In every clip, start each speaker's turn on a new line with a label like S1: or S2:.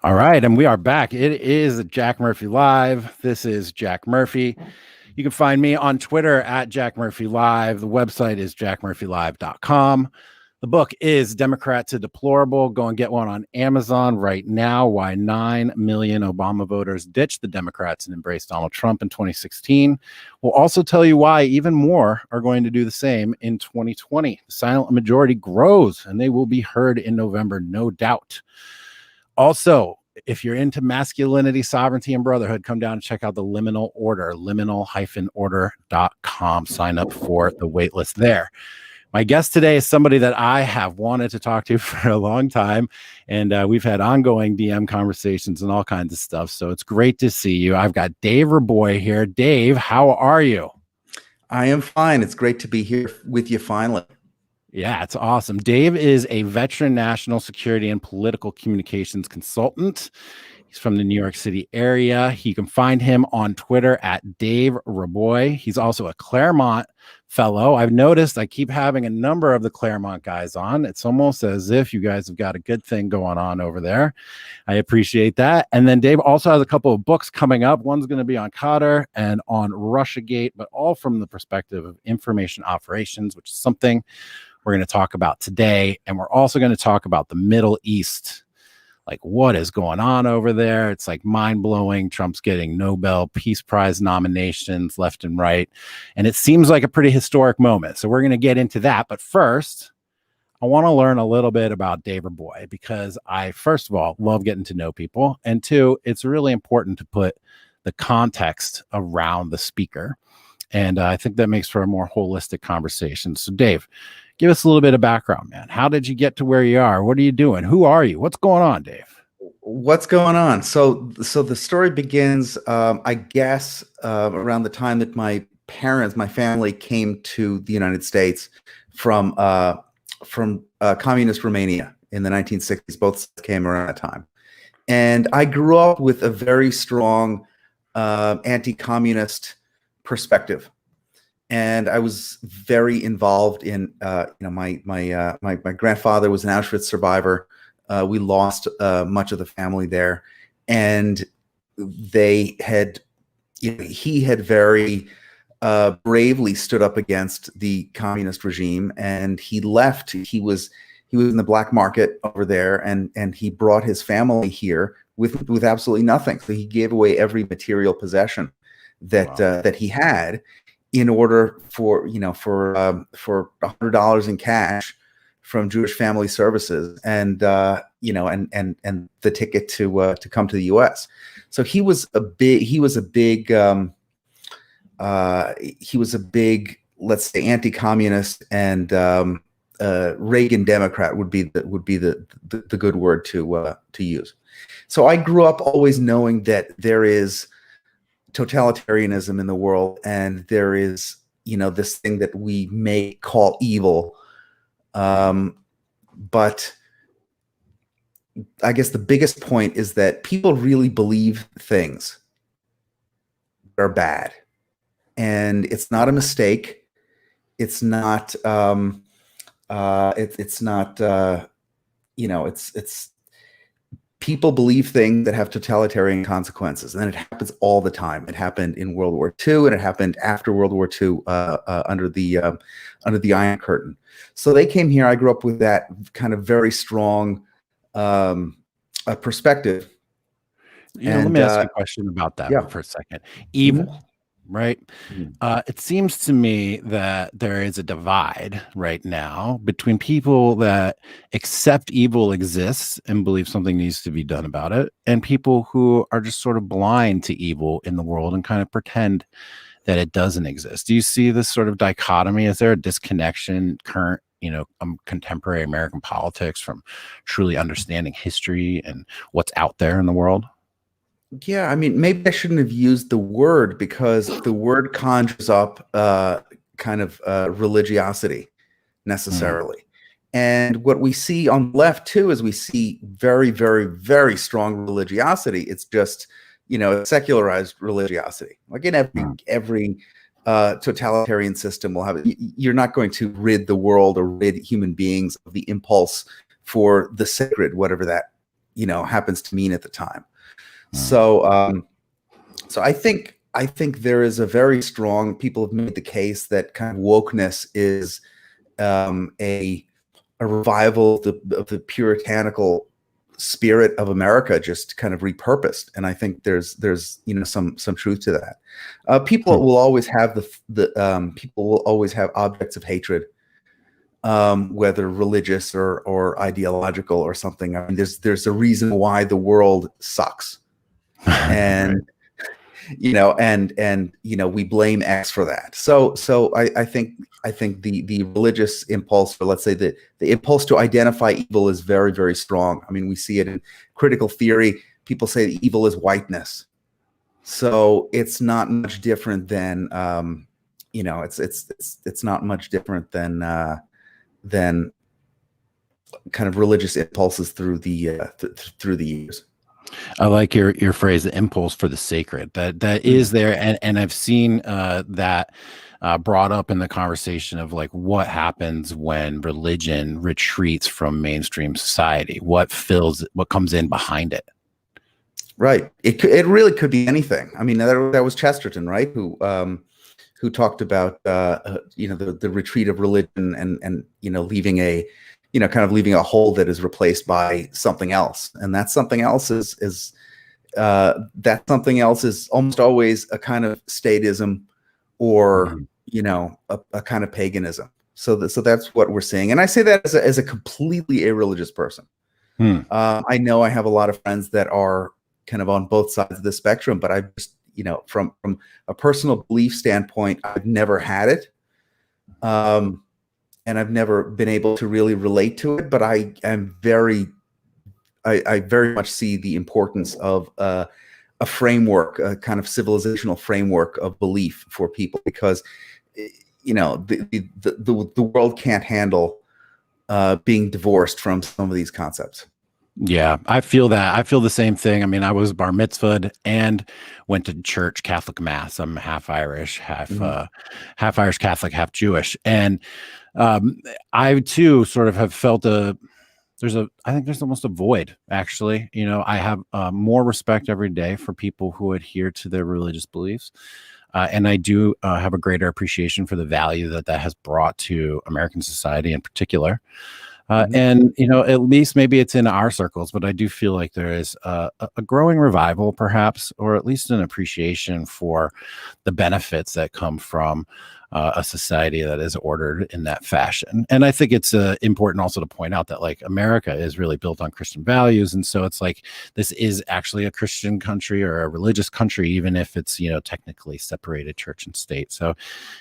S1: All right, and we are back. It is Jack Murphy Live. This is Jack Murphy. You can find me on Twitter at Jack Murphy Live. The website is jackmurphylive.com. The book is Democrat to Deplorable. Go and get one on Amazon right now. Why 9 million Obama voters ditched the Democrats and embraced Donald Trump in 2016. We'll also tell you why even more are going to do the same in 2020. The silent majority grows, and they will be heard in November, no doubt. Also, if you're into masculinity, sovereignty, and brotherhood, come down and check out the Liminal Order, liminal-order.com. Sign up for the waitlist there. My guest today is somebody that I have wanted to talk to for a long time, and we've had ongoing DM conversations and all kinds of stuff, so it's great to see you. I've got Dave Reaboi here. Dave, how are you?
S2: I am fine. It's great to be here with you finally.
S1: Yeah, it's awesome. Dave is a veteran national security and political communications consultant. He's from the New York City area. You can find him on Twitter at Dave Reaboi. He's also a Claremont fellow. I've noticed I keep having a number of the Claremont guys on. It's almost as if you guys have got a good thing going on over there. I appreciate that. And then Dave also has a couple of books coming up. One's going to be on Qatar and on Russiagate, but all from the perspective of information operations, which is something we're going to talk about today. And we're also going to talk about the Middle East, like what is going on over there. It's like mind-blowing. Trump's getting Nobel Peace Prize nominations left and right. And it seems like a pretty historic moment. So we're going to get into that. But first, I want to learn a little bit about Dave Reaboi, because I, first of all, love getting to know people. And two, it's really important to put the context around the speaker. And I think that makes for a more holistic conversation. So Dave, give us a little bit of background, man. How did you get to where you are? What are you doing? Who are you? What's going on, Dave?
S2: What's going on? So the story begins, I guess, around the time that my family came to the United States from communist Romania in the 1960s. Both came around that time. And I grew up with a very strong anti-communist perspective. And I was very involved in, my grandfather was an Auschwitz survivor. We lost much of the family there, and he had very bravely stood up against the communist regime, and he left. He was in the black market over there, and he brought his family here with absolutely nothing. So he gave away every material possession that he had, in order for $100 in cash from Jewish Family Services, and the ticket to come to the U.S. So he was a big, let's say, anti-communist, and Reagan Democrat would be the good word to use. So I grew up always knowing that there is totalitarianism in the world, and there is, this thing that we may call evil. But I guess the biggest point is that people really believe things that are bad, and it's not a mistake. It's not, people believe things that have totalitarian consequences, and it happens all the time. It happened in World War II, and it happened after World War II under the Iron Curtain. So they came here. I grew up with that kind of very strong perspective.
S1: Let me ask you a question about that for a second. Evil. Right? It seems to me that there is a divide right now between people that accept evil exists and believe something needs to be done about it, and people who are just sort of blind to evil in the world and kind of pretend that it doesn't exist. Do you see this sort of dichotomy? Is there a disconnection current, contemporary American politics from truly understanding history and what's out there in the world?
S2: Yeah, I mean, maybe I shouldn't have used the word, because the word conjures up kind of religiosity necessarily. And what we see on the left too is we see very, very, very strong religiosity. It's just, secularized religiosity. Like in every totalitarian system will have it. You're not going to rid the world or rid human beings of the impulse for the sacred, whatever that happens to mean at the time. So I think there is a very strong, people have made the case that kind of wokeness is a revival of the puritanical spirit of America, just kind of repurposed. And I think there's some truth to that. People will always have people will always have objects of hatred, whether religious or ideological or something. I mean, there's a reason why the world sucks, and we blame X for that. So I think the religious impulse, or let's say the impulse to identify evil, is very, very strong. I mean, we see it in critical theory. People say that evil is whiteness. So it's not much different than it's not much different than kind of religious impulses through the years.
S1: I like your phrase, the impulse for the sacred. That is there, and I've seen that brought up in the conversation of like what happens when religion retreats from mainstream society. What comes in behind it?
S2: Right. It really could be anything. I mean, that was Chesterton, right? Who talked about the retreat of religion and leaving a leaving a hole that is replaced by something else, and that something else is almost always a kind of statism or a kind of paganism. So that's what we're seeing, and I say that as a completely irreligious person. I know I have a lot of friends that are kind of on both sides of the spectrum, but I just from a personal belief standpoint, I've never had it. And I've never been able to really relate to it, but I very much see the importance of a framework, a kind of civilizational framework of belief for people, because the world can't handle being divorced from some of these concepts.
S1: Yeah, I feel that. I feel the same thing. I mean, I was bar mitzvahed and went to church, Catholic mass. I'm half Irish, half Irish Catholic, half Jewish, and I too sort of have felt I think there's almost a void, actually. I have more respect every day for people who adhere to their religious beliefs. And I do have a greater appreciation for the value that has brought to American society in particular. And, at least maybe it's in our circles, but I do feel like there is a growing revival, perhaps, or at least an appreciation for the benefits that come from a society that is ordered in that fashion. And I think it's important also to point out that like America is really built on Christian values. And so it's like, this is actually a Christian country or a religious country, even if it's, technically separated church and state. So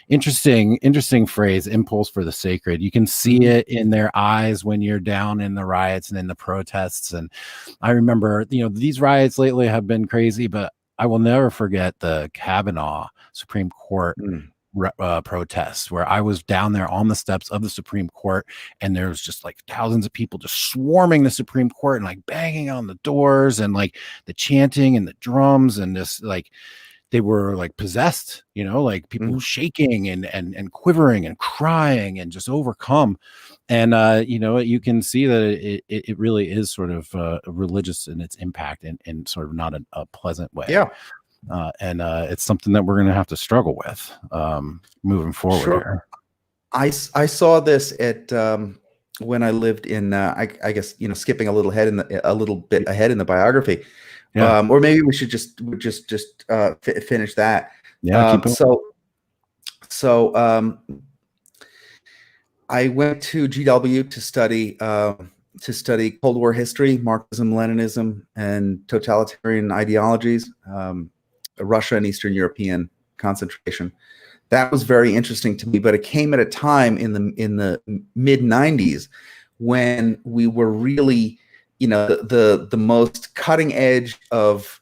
S1: interesting phrase, impulse for the sacred. You can see it in their eyes when you're down in the riots and in the protests. And I remember, these riots lately have been crazy, but I will never forget the Kavanaugh Supreme Court protests, where I was down there on the steps of the Supreme Court, and there was just like thousands of people just swarming the Supreme Court and like banging on the doors and like the chanting and the drums, and just like they were like possessed, like people shaking and quivering and crying and just overcome. And you can see that it really is sort of religious in its impact, and sort of not a pleasant way.
S2: Yeah.
S1: And it's something that we're going to have to struggle with moving forward.
S2: Sure.
S1: Here.
S2: I saw this at when I lived in I guess skipping a little bit ahead in the biography. Yeah. Or maybe we should just finish that.
S1: Yeah.
S2: So I went to GW to study Cold War history, Marxism, Leninism, and totalitarian ideologies. Russia and Eastern European concentration. That was very interesting to me, but it came at a time in the mid 90s when we were really, the most cutting edge of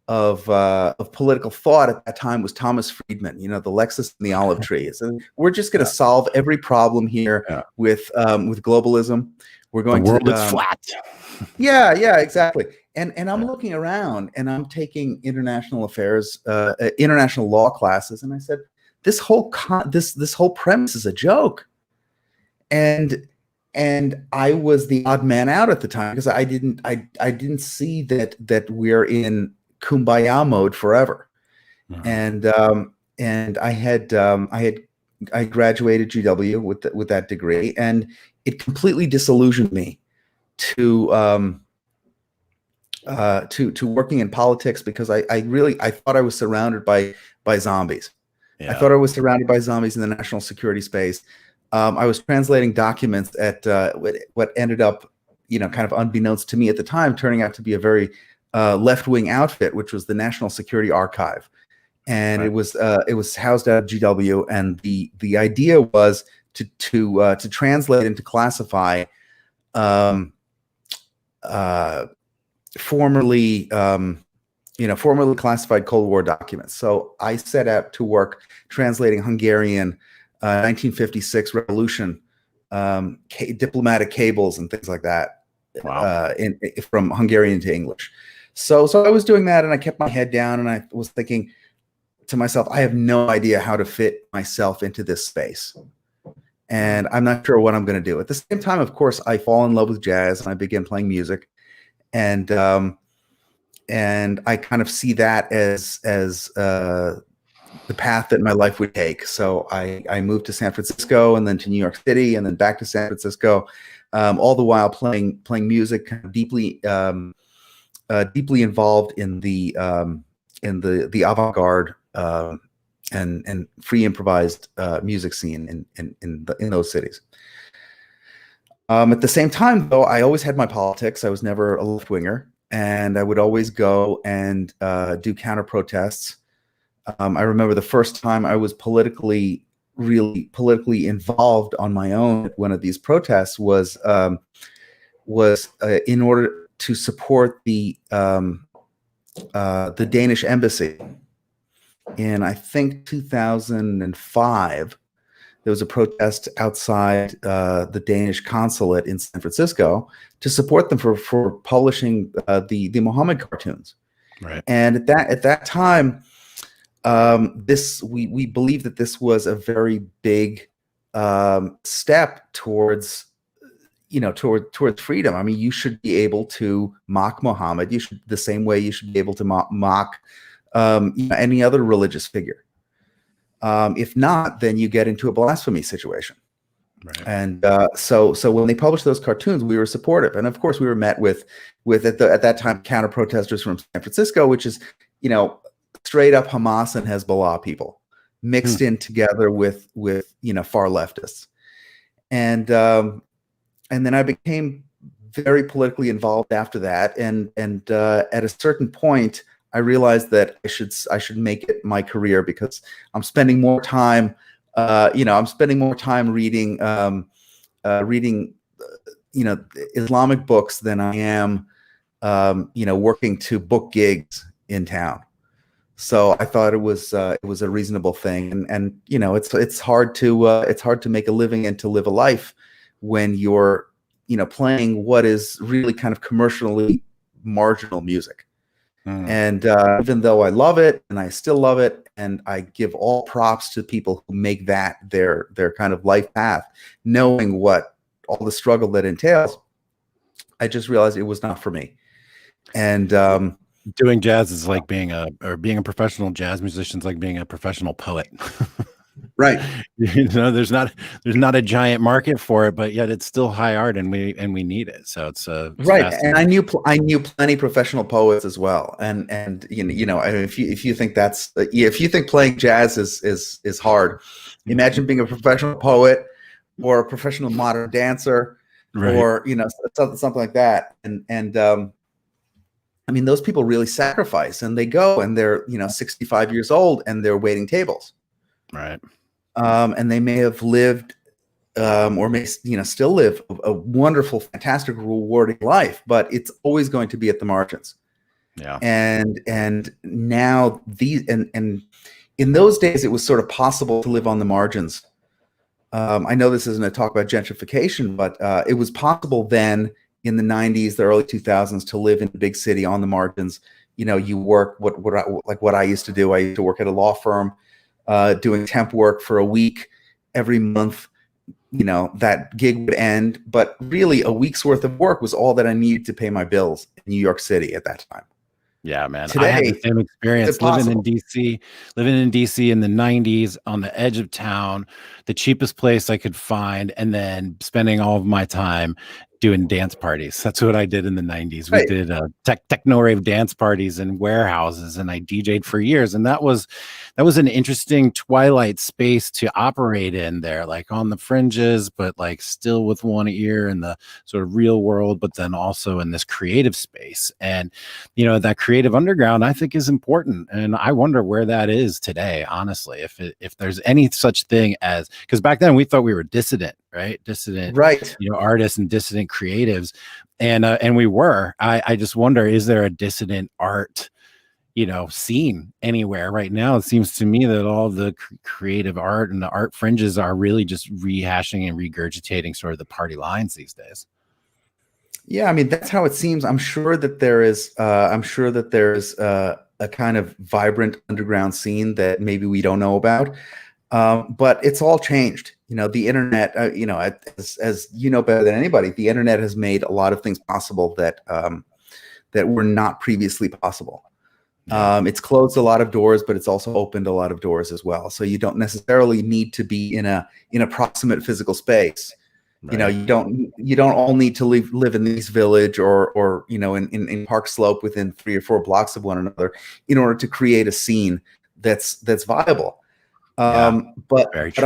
S2: political thought at that time was Thomas Friedman. The Lexus and the olive trees, and we're just going to solve every problem here with globalism. We're going
S1: the world is flat.
S2: Yeah, exactly. And I'm looking around, and I'm taking international affairs, international law classes, and I said, this whole premise is a joke. And and I was the odd man out at the time because I didn't see that we're in kumbaya mode forever. And I graduated GW with that degree, and it completely disillusioned me to working in politics, because I thought I was surrounded by zombies. I thought I was surrounded by zombies in the national security space. I was translating documents at what ended up, kind of unbeknownst to me at the time, turning out to be a very left-wing outfit, which was the National Security Archive. And it was housed out of GW, and the idea was to translate and to classify formerly classified Cold War documents. So I set out to work translating Hungarian 1956 revolution diplomatic cables and things like that. Wow. From Hungarian to English. So I was doing that, and I kept my head down, and I was thinking to myself, I have no idea how to fit myself into this space, and I'm not sure what I'm going to do. At the same time, of course, I fall in love with jazz, and I begin playing music, and I kind of see that as the path that my life would take. So I moved to San Francisco, and then to New York City, and then back to San Francisco, all the while playing music, kind of deeply involved in the avant-garde and free improvised music scene in those cities. At the same time, though, I always had my politics. I was never a left-winger, and I would always go and do counter protests. I remember the first time I was really politically involved on my own at one of these protests was in order to support the Danish embassy. In, I think, 2005, there was a protest outside the Danish consulate in San Francisco to support them for publishing the Muhammad cartoons. Right. And at that time, we believed that this was a very big step towards freedom. I mean, you should be able to mock Muhammad. The same way you should be able to mock any other religious figure. If not, then you get into a blasphemy situation. Right. And so when they published those cartoons, we were supportive, and of course we were met with at that time counter protesters from San Francisco, which is straight up Hamas and Hezbollah people mixed in together with far leftists, and then I became very politically involved after that, and at a certain point, I realized that I should make it my career, because I'm spending more time, reading Islamic books than I am, working to book gigs in town. So I thought it was a reasonable thing, and it's hard to make a living and to live a life when you're playing what is really kind of commercially marginal music. And even though I love it, and I still love it, and I give all props to people who make that their kind of life path, knowing what all the struggle that entails, I just realized it was not for me. And
S1: doing jazz is like being a professional jazz musician is like being a professional poet.
S2: Right.
S1: There's not a giant market for it, but yet it's still high art, and we need it. So it's
S2: right. And I knew plenty professional poets as well. And if you think if you think playing jazz is hard, imagine being a professional poet or a professional modern dancer, right, or something like that. And I mean, those people really sacrifice, and they go, and they're 65 years old, and they're waiting tables.
S1: Right.
S2: And they may have lived, or may still live a wonderful, fantastic, rewarding life, but it's always going to be at the margins.
S1: Yeah.
S2: And now and in those days, it was sort of possible to live on the margins. I know this isn't a talk about gentrification, but it was possible then in the 90s, the early 2000s, to live in a big city on the margins. You work what I used to do. I used to work at a law firm, doing temp work for a week every month, that gig would end, but really a week's worth of work was all that I needed to pay my bills in New York City at that time.
S1: Yeah, man. I had the
S2: Today,
S1: same
S2: it's
S1: experience
S2: impossible.
S1: living in DC in the 90s on the edge of town, the cheapest place I could find, and then spending all of my time doing dance parties. That's what I did in the 90s. We
S2: Right.
S1: did techno rave dance parties in warehouses, and I DJ'd for years. And that was an interesting twilight space to operate in there, like on the fringes, but like still with one ear in the sort of real world, but then also in this creative space. And that creative underground, I think, is important, and I wonder where that is today, honestly. If there's any such thing as, because back then we thought we were dissident, right? Dissident,
S2: Right.
S1: artists and dissident creatives, and we were. I just wonder, is there a dissident art scene anywhere right now? It seems to me that all the creative art and the art fringes are really just rehashing and regurgitating sort of the party lines these days.
S2: Yeah, I mean, that's how it seems. I'm sure that there is a kind of vibrant underground scene that maybe we don't know about. But it's all changed. The internet, as you know better than anybody, the internet has made a lot of things possible that were not previously possible. It's closed a lot of doors, but it's also opened a lot of doors as well. So you don't necessarily need to be in a proximate physical space. Right. You don't all need to live in East Village or in Park Slope within 3 or 4 blocks of one another in order to create a scene that's viable. But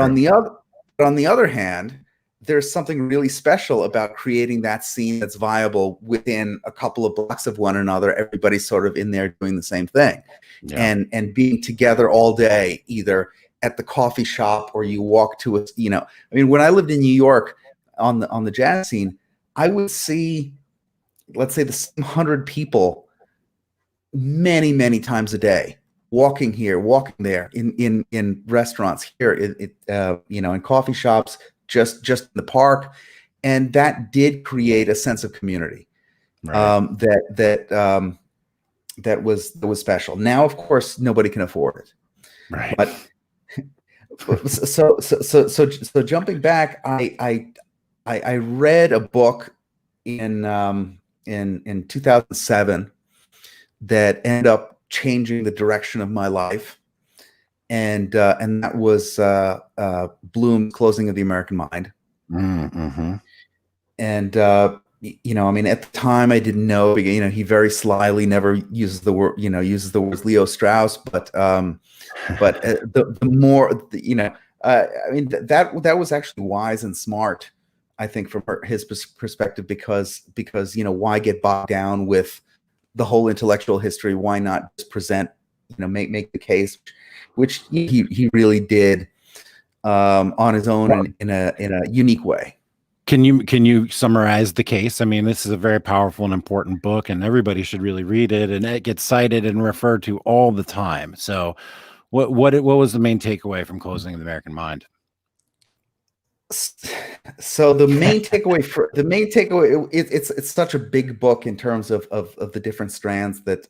S2: on the other hand, there's something really special about creating that scene that's viable within a couple of blocks of one another. Everybody's sort of in there doing the same thing, and being together all day, either at the coffee shop or you walk to when I lived in New York on the jazz scene, I would see, let's say, the same 100 people many, many times a day, walking here, walking there, in restaurants here, in coffee shops, just in the park, and that did create a sense of community. Right. That was special. Now, of course, nobody can afford it.
S1: Right.
S2: But so jumping back, I read a book in 2007 that ended up changing the direction of my life, and that was Bloom's Closing of the American Mind.
S1: Mm-hmm.
S2: And at the time I didn't know. He very slyly never uses the words Leo Strauss, but the more that was actually wise and smart, I think, from his perspective, because why get bogged down with the whole intellectual history? Why not just present, make the case, which he really did on his own in a unique way.
S1: Can you summarize the case? I mean, this is a very powerful and important book, and everybody should really read it. And it gets cited and referred to all the time. So, what was the main takeaway from Closing of the American Mind?
S2: So the main takeaway it's such a big book in terms of the different strands that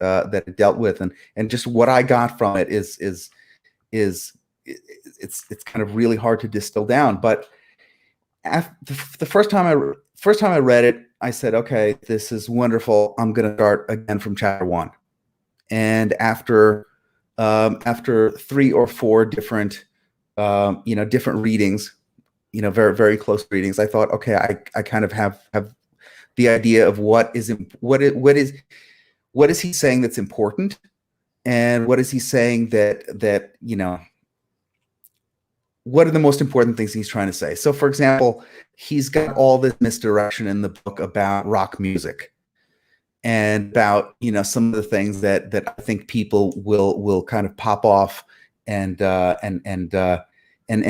S2: it dealt with, and just what I got from it is it's kind of really hard to distill down. But the first time I read it, I said, okay, this is wonderful. I'm going to start again from chapter 1. And after 3 or 4 different different readings, very, very close readings, I thought, okay, I kind of have the idea of what is he saying that's important, and what is he saying that what are the most important things he's trying to say. So, for example, he's got all this misdirection in the book about rock music, and about some of the things that I think people will kind of pop off and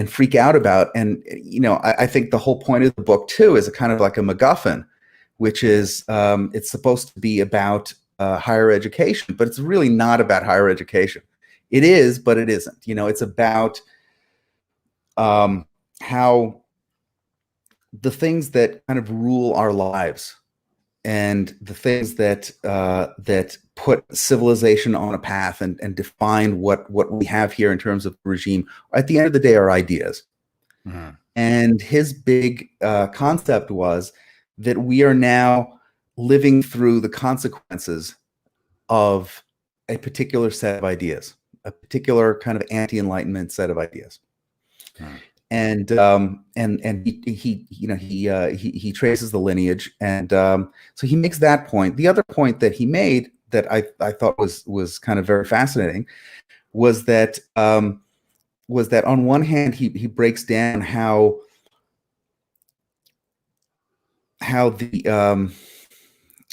S2: freak out about. And I think the whole point of the book too is a kind of like a MacGuffin, which is it's supposed to be about higher education, but it's really not about higher education. It is, but it isn't. It's about how the things that kind of rule our lives, and the things that put civilization on a path and define what we have here in terms of regime, at the end of the day, are ideas.
S1: Mm-hmm.
S2: And his big concept was that we are now living through the consequences of a particular set of ideas, a particular kind of anti-enlightenment set of ideas. And he traces the lineage, and so he makes that point. The other point that he made that I thought was kind of very fascinating was that on one hand he breaks down how the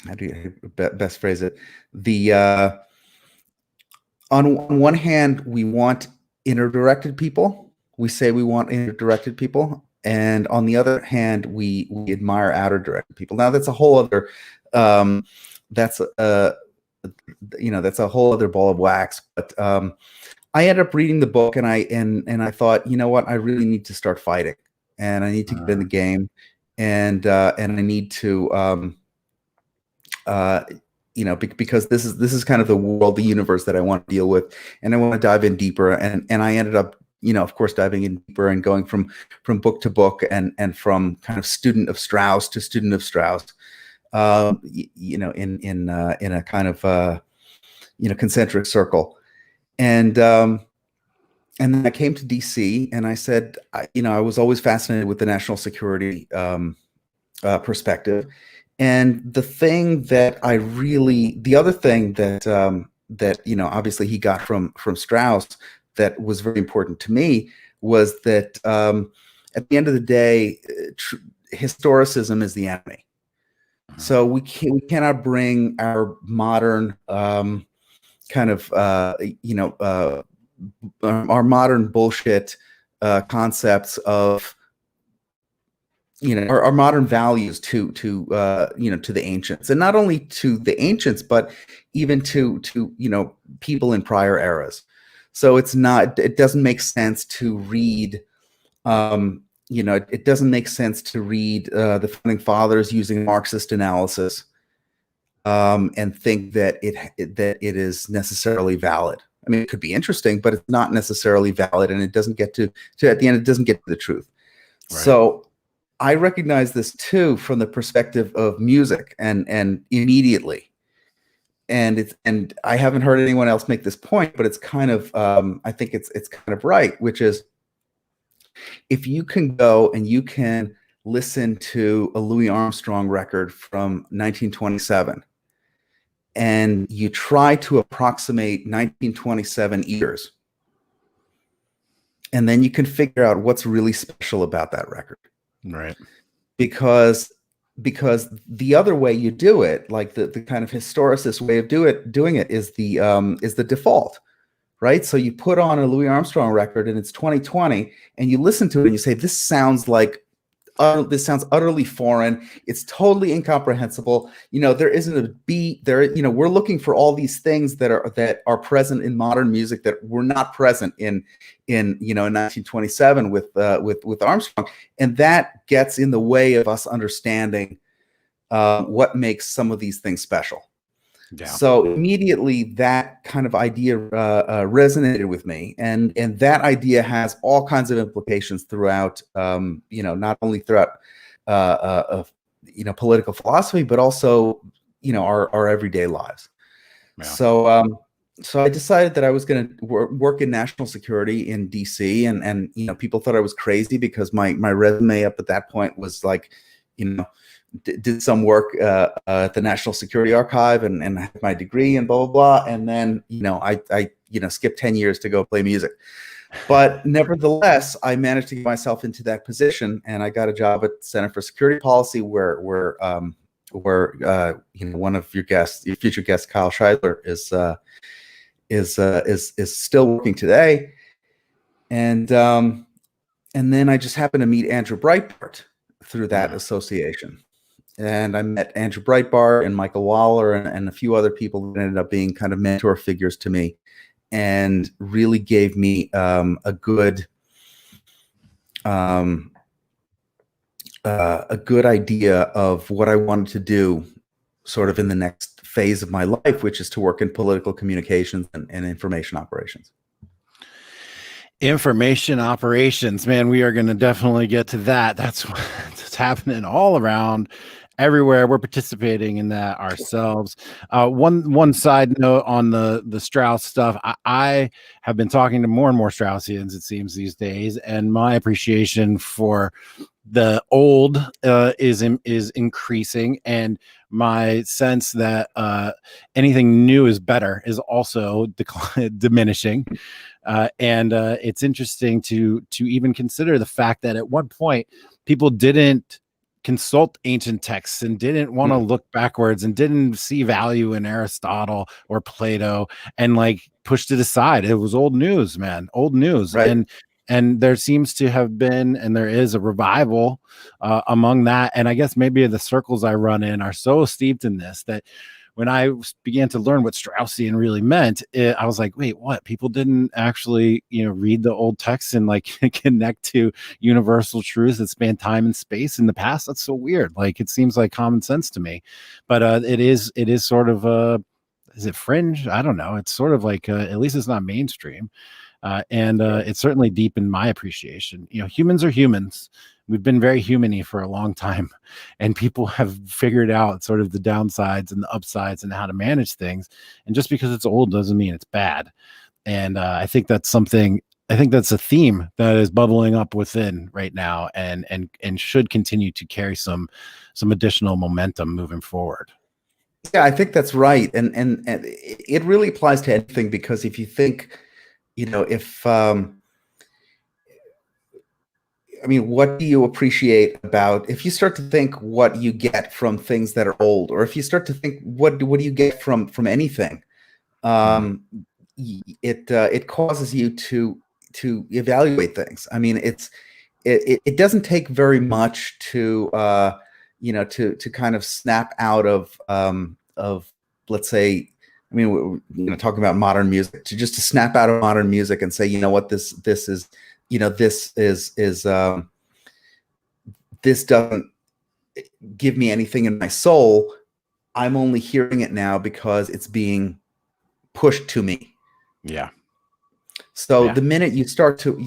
S2: how do you best phrase it, the on one hand we want inner-directed people. We say we want inner-directed people, and on the other hand, we admire outer-directed people. Now that's a whole other that's a whole other ball of wax. But I ended up reading the book, and I thought, you know what, I really need to start fighting, and I need to get in the game, and I need to because this is kind of the world, the universe that I want to deal with, and I want to dive in deeper, and I ended up, of course, diving in deeper and going from book to book, and from kind of student of Strauss to student of Strauss, in a kind of concentric circle, and then I came to DC, and I said, I was always fascinated with the national security perspective, and the other thing that obviously he got from Strauss that was very important to me was that at the end of the day, historicism is the enemy. So we cannot bring our modern our modern bullshit concepts of our modern values to the ancients, and not only to the ancients, but even to people in prior eras. So it doesn't make sense to read, it doesn't make sense to read the founding fathers using Marxist analysis and think that it is necessarily valid. I mean, it could be interesting, but it's not necessarily valid, and it doesn't get to at the end, it doesn't get to the truth. Right. So I recognize this too from the perspective of music, and immediately. And I haven't heard anyone else make this point, but it's kind of I think it's kind of right, which is, if you can go and you can listen to a Louis Armstrong record from 1927, and you try to approximate 1927 ears, and then you can figure out what's really special about that record,
S1: right?
S2: Because the other way you do it, like the kind of historicist way of doing it is the default, right? So you put on a Louis Armstrong record and it's 2020, and you listen to it and you say, this sounds utterly foreign. It's totally incomprehensible. There isn't a beat there. We're looking for all these things that are present in modern music that were not present in 1927 with Armstrong, and that gets in the way of us understanding what makes some of these things special. Yeah. So immediately that kind of idea resonated with me, and that idea has all kinds of implications throughout, not only throughout, political philosophy, but also, our everyday lives. Yeah. So I decided that I was going to work in national security in DC, and people thought I was crazy because my resume up at that point was like, did some work at the National Security Archive and had my degree and blah, blah, blah. And then, I skipped 10 years to go play music. But nevertheless, I managed to get myself into that position, and I got a job at Center for Security Policy where one of your future guests, Kyle Scheidler, is still working today. And then I just happened to meet Andrew Breitbart through that association. And I met Andrew Breitbart and Michael Waller and a few other people that ended up being kind of mentor figures to me, and really gave me a good idea of what I wanted to do sort of in the next phase of my life, which is to work in political communications and information operations.
S1: Information operations, man, we are going to definitely get to that. That's what's happening all around everywhere. We're participating in that ourselves. One side note on the Strauss stuff, I have been talking to more and more Straussians, it seems, these days, and my appreciation for the old is increasing, and my sense that anything new is better is also diminishing. And it's interesting to even consider the fact that at one point people didn't consult ancient texts and didn't want to look backwards and didn't see value in Aristotle or Plato, and like pushed it aside. It was old news, man, old news.
S2: Right.
S1: And there seems to have been, and there is, a revival among that. And I guess maybe the circles I run in are so steeped in this that when I began to learn what Straussian really meant, I was like, wait, what? People didn't actually, read the old texts and like connect to universal truths that span time and space in the past? That's so weird. Like, it seems like common sense to me, but it is sort of is it fringe? I don't know. It's sort of like, at least it's not mainstream. And it's certainly deepened my appreciation. Humans are humans. We've been very human-y for a long time, and people have figured out sort of the downsides and the upsides and how to manage things. And just because it's old doesn't mean it's bad. And I think that's something. I think that's a theme that is bubbling up within right now, and should continue to carry some additional momentum moving forward.
S2: Yeah, I think that's right, and it really applies to anything, because if you think, if I mean, what do you appreciate about, if you start to think what you get from things that are old, or if you start to think what do you get from anything, it causes you to evaluate things. I mean, it doesn't take very much to to kind of snap out of, let's say, I mean, talking about modern music, to snap out of modern music and say, what, this is, this doesn't give me anything in my soul. I'm only hearing it now because it's being pushed to me.
S1: Yeah.
S2: So the minute you start to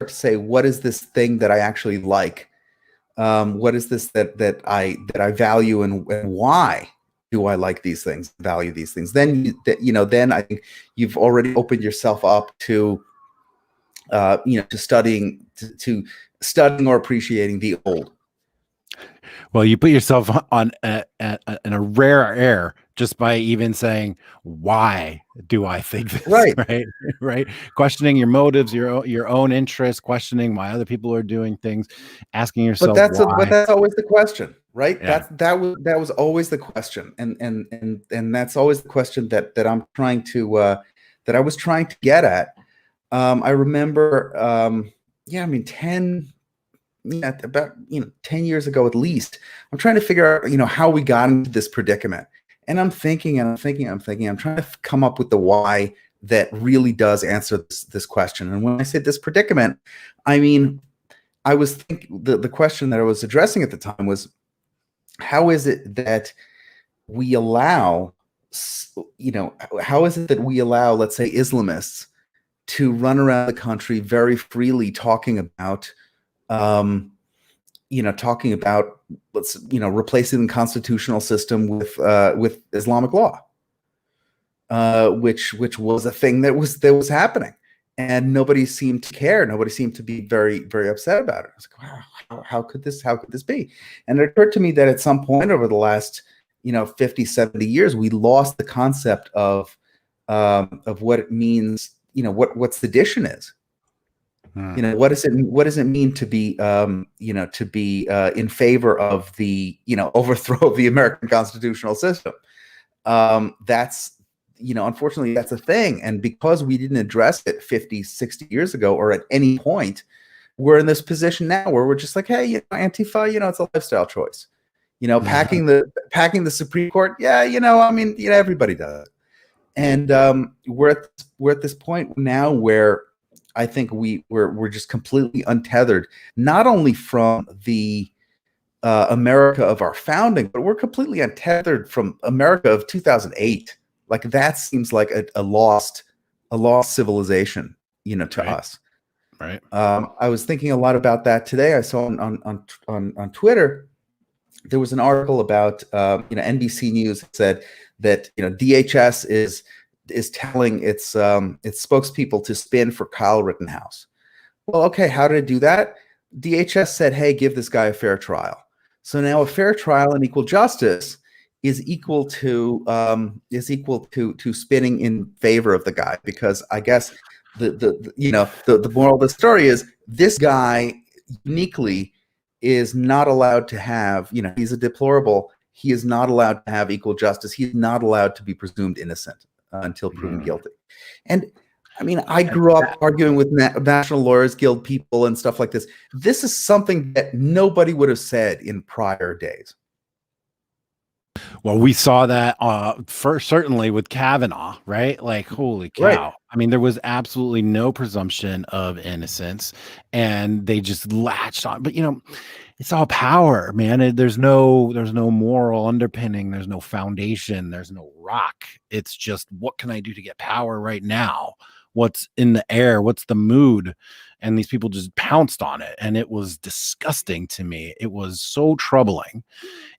S2: say, what is this thing that I actually like? What is this that I value, and why do I like these things, value these things? Then then I think you've already opened yourself up to to studying or appreciating the old.
S1: Well, you put yourself on in a rare air just by even saying, why do I think this? Right. Questioning your motives, your own interests, questioning why other people are doing things, asking yourself why.
S2: But that's always the question, right?
S1: Yeah.
S2: That was always the question, and that's always the question that I'm trying to that I was trying to get at. I remember, I mean, 10 years ago at least, I'm trying to figure out, how we got into this predicament. And I'm thinking, I'm trying to come up with the why that really does answer this question. And when I say this predicament, I mean, I was thinking, the question that I was addressing at the time was, how is it that we allow, how is it that we allow, let's say, Islamists to run around the country very freely talking about, replacing the constitutional system with Islamic law, which was a thing that was happening, and nobody seemed to care. Nobody seemed to be very, very upset about it. I was like, wow, how could this be? And it occurred to me that at some point over the last 50, 70 years, we lost the concept of what it means. What sedition is. What does it mean to be in favor of the overthrow of the American constitutional system? That's unfortunately, that's a thing. And because we didn't address it 50, 60 years ago, or at any point, we're in this position now where we're just like, hey, Antifa, it's a lifestyle choice. Packing the Supreme Court, everybody does it. And we're at this point now where I think we're just completely untethered, not only from the America of our founding, but we're completely untethered from America of 2008. Like, that seems like a lost civilization to us.
S1: Right.
S2: I was thinking a lot about that today. I saw on Twitter, there was an article about NBC News said that DHS is telling its spokespeople to spin for Kyle Rittenhouse. Well, okay, how did it do that? DHS said, "Hey, give this guy a fair trial." So now a fair trial and equal justice is equal to spinning in favor of the guy, because I guess the moral of the story is this guy uniquely is not allowed to have, he's a deplorable. He is not allowed to have equal justice. He's not allowed to be presumed innocent until proven guilty. And I mean, I grew up arguing with National Lawyers Guild people and stuff like this. This is something that nobody would have said in prior days.
S1: Well, we saw that first, certainly with Kavanaugh, right? Like, holy cow.
S2: Right.
S1: I mean, there was absolutely no presumption of innocence, and they just latched on. But, it's all power, man. There's no moral underpinning. There's no foundation. There's no rock. It's just, what can I do to get power right now? What's in the air? What's the mood? And these people just pounced on it. And it was disgusting to me. It was so troubling.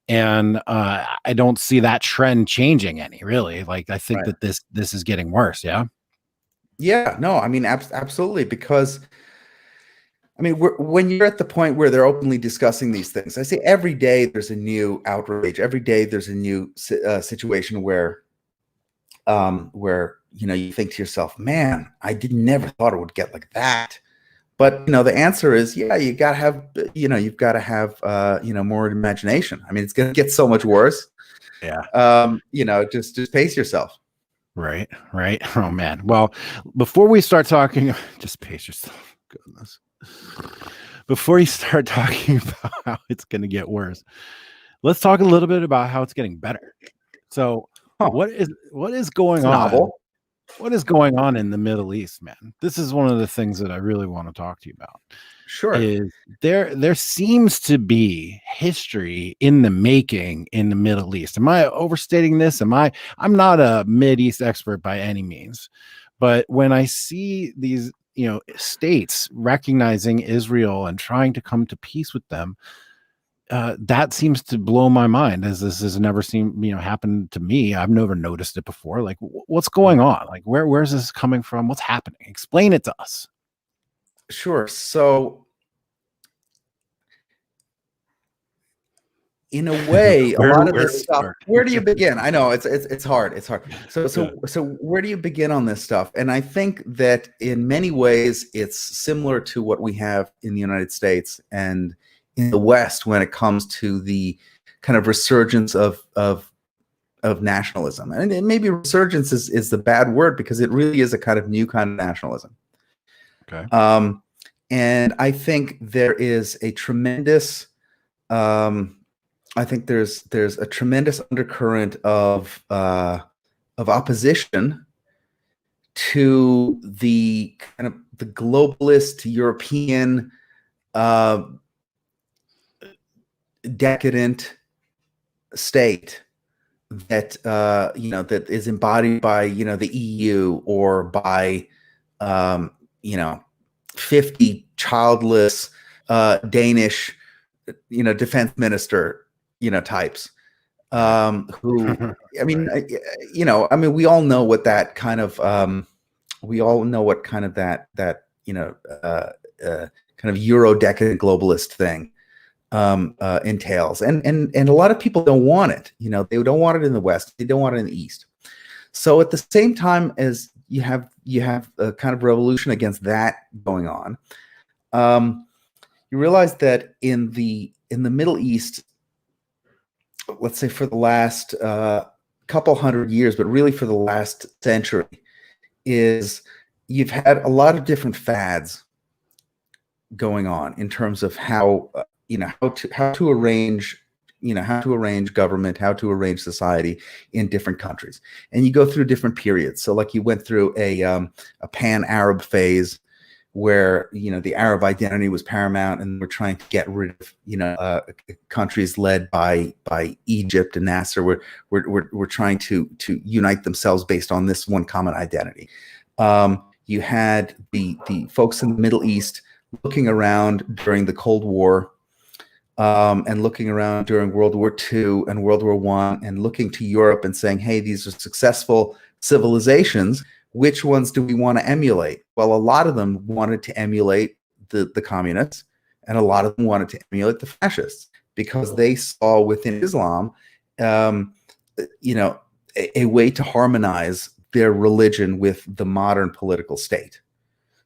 S1: And I don't see that trend changing any, really. Like, I think that this is getting worse. Yeah.
S2: Yeah, no, I mean, absolutely. Because I mean, when you're at the point where they're openly discussing these things, I say every day there's a new outrage. Every day there's a new situation where you think to yourself, man, I never thought it would get like that. But the answer is, yeah, you gotta have, you've got to have, more imagination. I mean, it's gonna get so much worse.
S1: Yeah.
S2: Just pace yourself.
S1: Right. Oh man. Well, before we start talking, just pace yourself. Goodness. Before you start talking about how it's going to get worse, let's talk a little bit about how it's getting better. So, what is going on? What is going on in the Middle East, man? This is one of the things that I really want to talk to you about.
S2: Sure.
S1: Is there seems to be history in the making in the Middle East. Am I overstating this? I'm not a Mideast expert by any means, but when I see these states recognizing Israel and trying to come to peace with them, that seems to blow my mind, as this has never happened to me. I've never noticed it before. Like, what's going on? Like, where's this coming from? What's happening? Explain it to us.
S2: Sure. So, in a way, a lot of this stuff, where do you begin? I know it's hard. It's hard. So where do you begin on this stuff? And I think that in many ways it's similar to what we have in the United States and in the West when it comes to the kind of resurgence of nationalism. And maybe resurgence is the bad word, because it really is a kind of new kind of nationalism.
S1: Okay.
S2: And I think there is a tremendous I think there's a tremendous undercurrent of opposition to the kind of the globalist European decadent state that that is embodied by the EU or by 50 childless Danish defense minister types who I mean we all know what that kind of kind of Euro decadent globalist thing entails, and a lot of people don't want it. They don't want it in the West, they don't want it in the East. So at the same time as you have a kind of revolution against that going on, you realize that in the Middle East, let's say for the last couple hundred years, but really for the last century, is you've had a lot of different fads going on in terms of how to arrange government, how to arrange society in different countries. And you go through different periods. So like you went through a pan-Arab phase where the Arab identity was paramount, and we're trying to get rid of countries led by Egypt and Nasser. We're trying to unite themselves based on this one common identity. You You had the folks in the Middle East looking around during the Cold War, and looking around during World War II and World War I, and looking to Europe and saying, hey, these are successful civilizations. Which ones do we want to emulate? Well, a lot of them wanted to emulate the communists, and a lot of them wanted to emulate the fascists, because they saw within Islam, a way to harmonize their religion with the modern political state.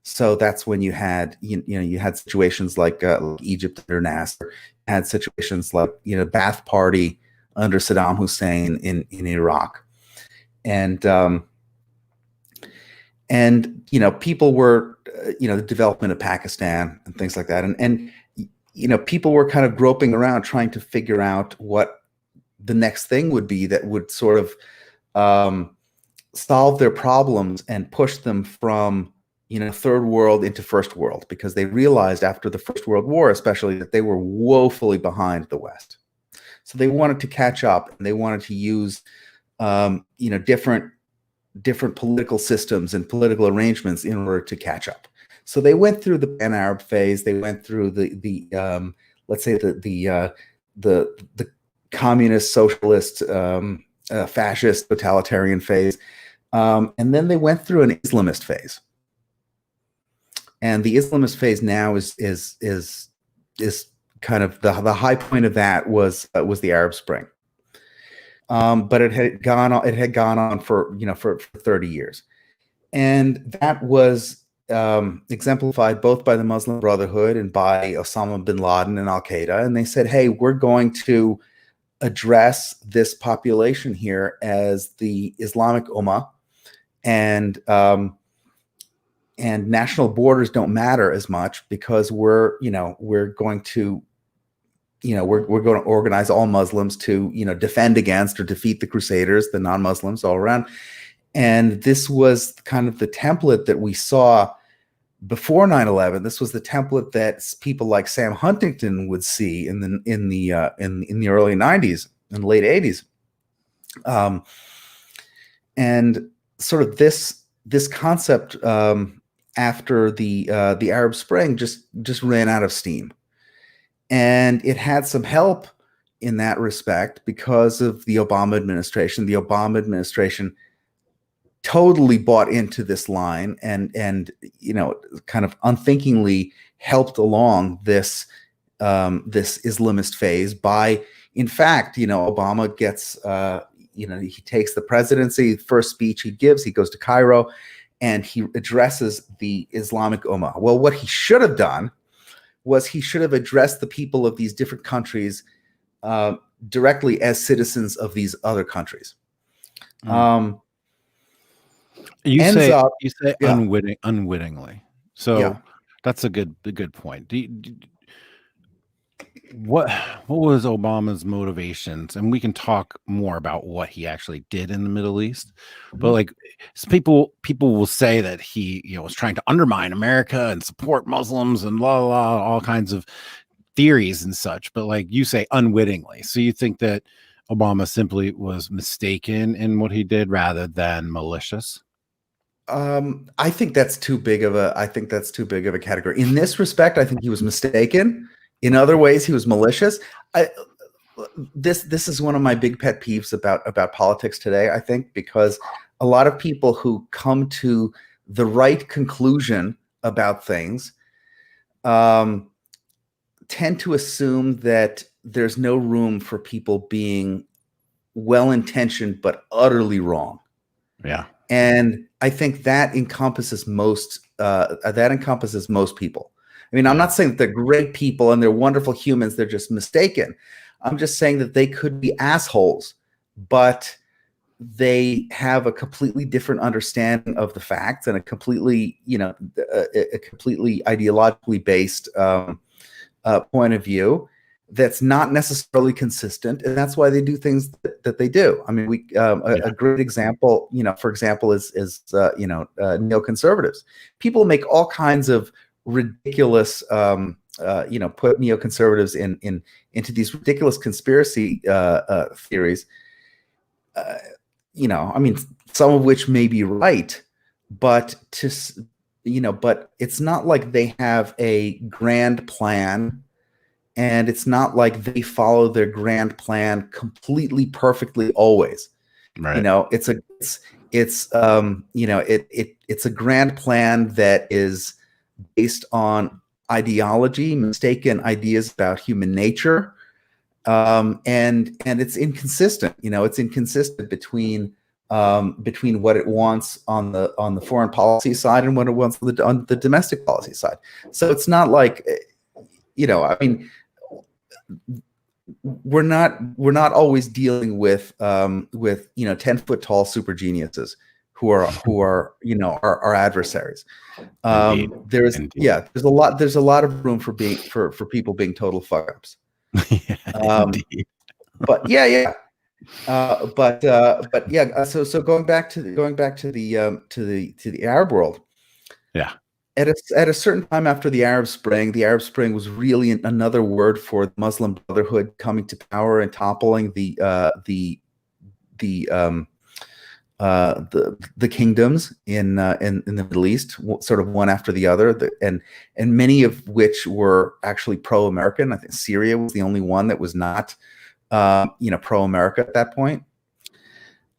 S2: So that's when you had you had situations like Egypt under Nasser, had situations like Ba'ath Party under Saddam Hussein in Iraq, and people were the development of Pakistan and things like that, and people were kind of groping around trying to figure out what the next thing would be that would sort of solve their problems and push them from third world into first world, because they realized after the First World War especially that they were woefully behind the West. So they wanted to catch up, and they wanted to use different political systems and political arrangements in order to catch up. So they went through the Pan-Arab phase. They went through the let's say the communist, socialist, fascist, totalitarian phase, and then they went through an Islamist phase. And the Islamist phase now is kind of the high point of that was the Arab Spring, but it had gone on for 30 years, and that was exemplified both by the Muslim Brotherhood and by Osama bin Laden and Al Qaeda. And they said, "Hey, we're going to address this population here as the Islamic Ummah, and national borders don't matter as much, because we're going to organize all Muslims to defend against or defeat the Crusaders, the non-Muslims all around." And this was kind of the template that we saw before 9/11. This was the template that people like Sam Huntington would see in the early 90s and late 80s, and sort of this concept after the Arab Spring just ran out of steam, and it had some help in that respect because of the Obama administration. The Obama administration totally bought into this line, and kind of unthinkingly helped along this Islamist phase by, in fact, Obama gets he takes the presidency. First speech he gives, he goes to Cairo, and he addresses the Islamic Ummah. Well, what he should have done was he should have addressed the people of these different countries directly as citizens of these other countries.
S1: You say
S2: yeah.
S1: unwittingly. So
S2: Yeah.
S1: that's a good point. What was Obama's motivations? And we can talk more about what he actually did in the Middle East. But like, people will say that he was trying to undermine America and support Muslims and all kinds of theories and such. But like you say, unwittingly. So you think that Obama simply was mistaken in what he did rather than malicious?
S2: I think that's too big of a category. In this respect, I think he was mistaken. In other ways, he was malicious. This is one of my big pet peeves about politics today, I think, because a lot of people who come to the right conclusion about things tend to assume that there's no room for people being well-intentioned but utterly wrong.
S1: Yeah.
S2: And I think that encompasses most people. I mean, I'm not saying that they're great people and they're wonderful humans. They're just mistaken. I'm just saying that they could be assholes, but they have a completely different understanding of the facts and a completely ideologically based point of view that's not necessarily consistent, and that's why they do things that they do. I mean, a great example, for example, is neoconservatives. People make all kinds of ridiculous, put neoconservatives into these ridiculous conspiracy theories. I mean, some of which may be right, but but it's not like they have a grand plan, and it's not like they follow their grand plan completely perfectly always.
S1: Right.
S2: It's a grand plan that is based on ideology, mistaken ideas about human nature, and it's inconsistent. It's inconsistent between what it wants on the foreign policy side and what it wants on the domestic policy side. So it's not like, I mean, we're not always dealing with 10-foot tall super geniuses who are our adversaries. There's a lot of room for people being total fuck ups. But yeah. So going back to the Arab world.
S1: Yeah.
S2: At a certain time after the Arab Spring was really another word for the Muslim Brotherhood coming to power and toppling the kingdoms in the Middle East, sort of one after the other, and many of which were actually pro-American. I think Syria was the only one that was not pro-America at that point.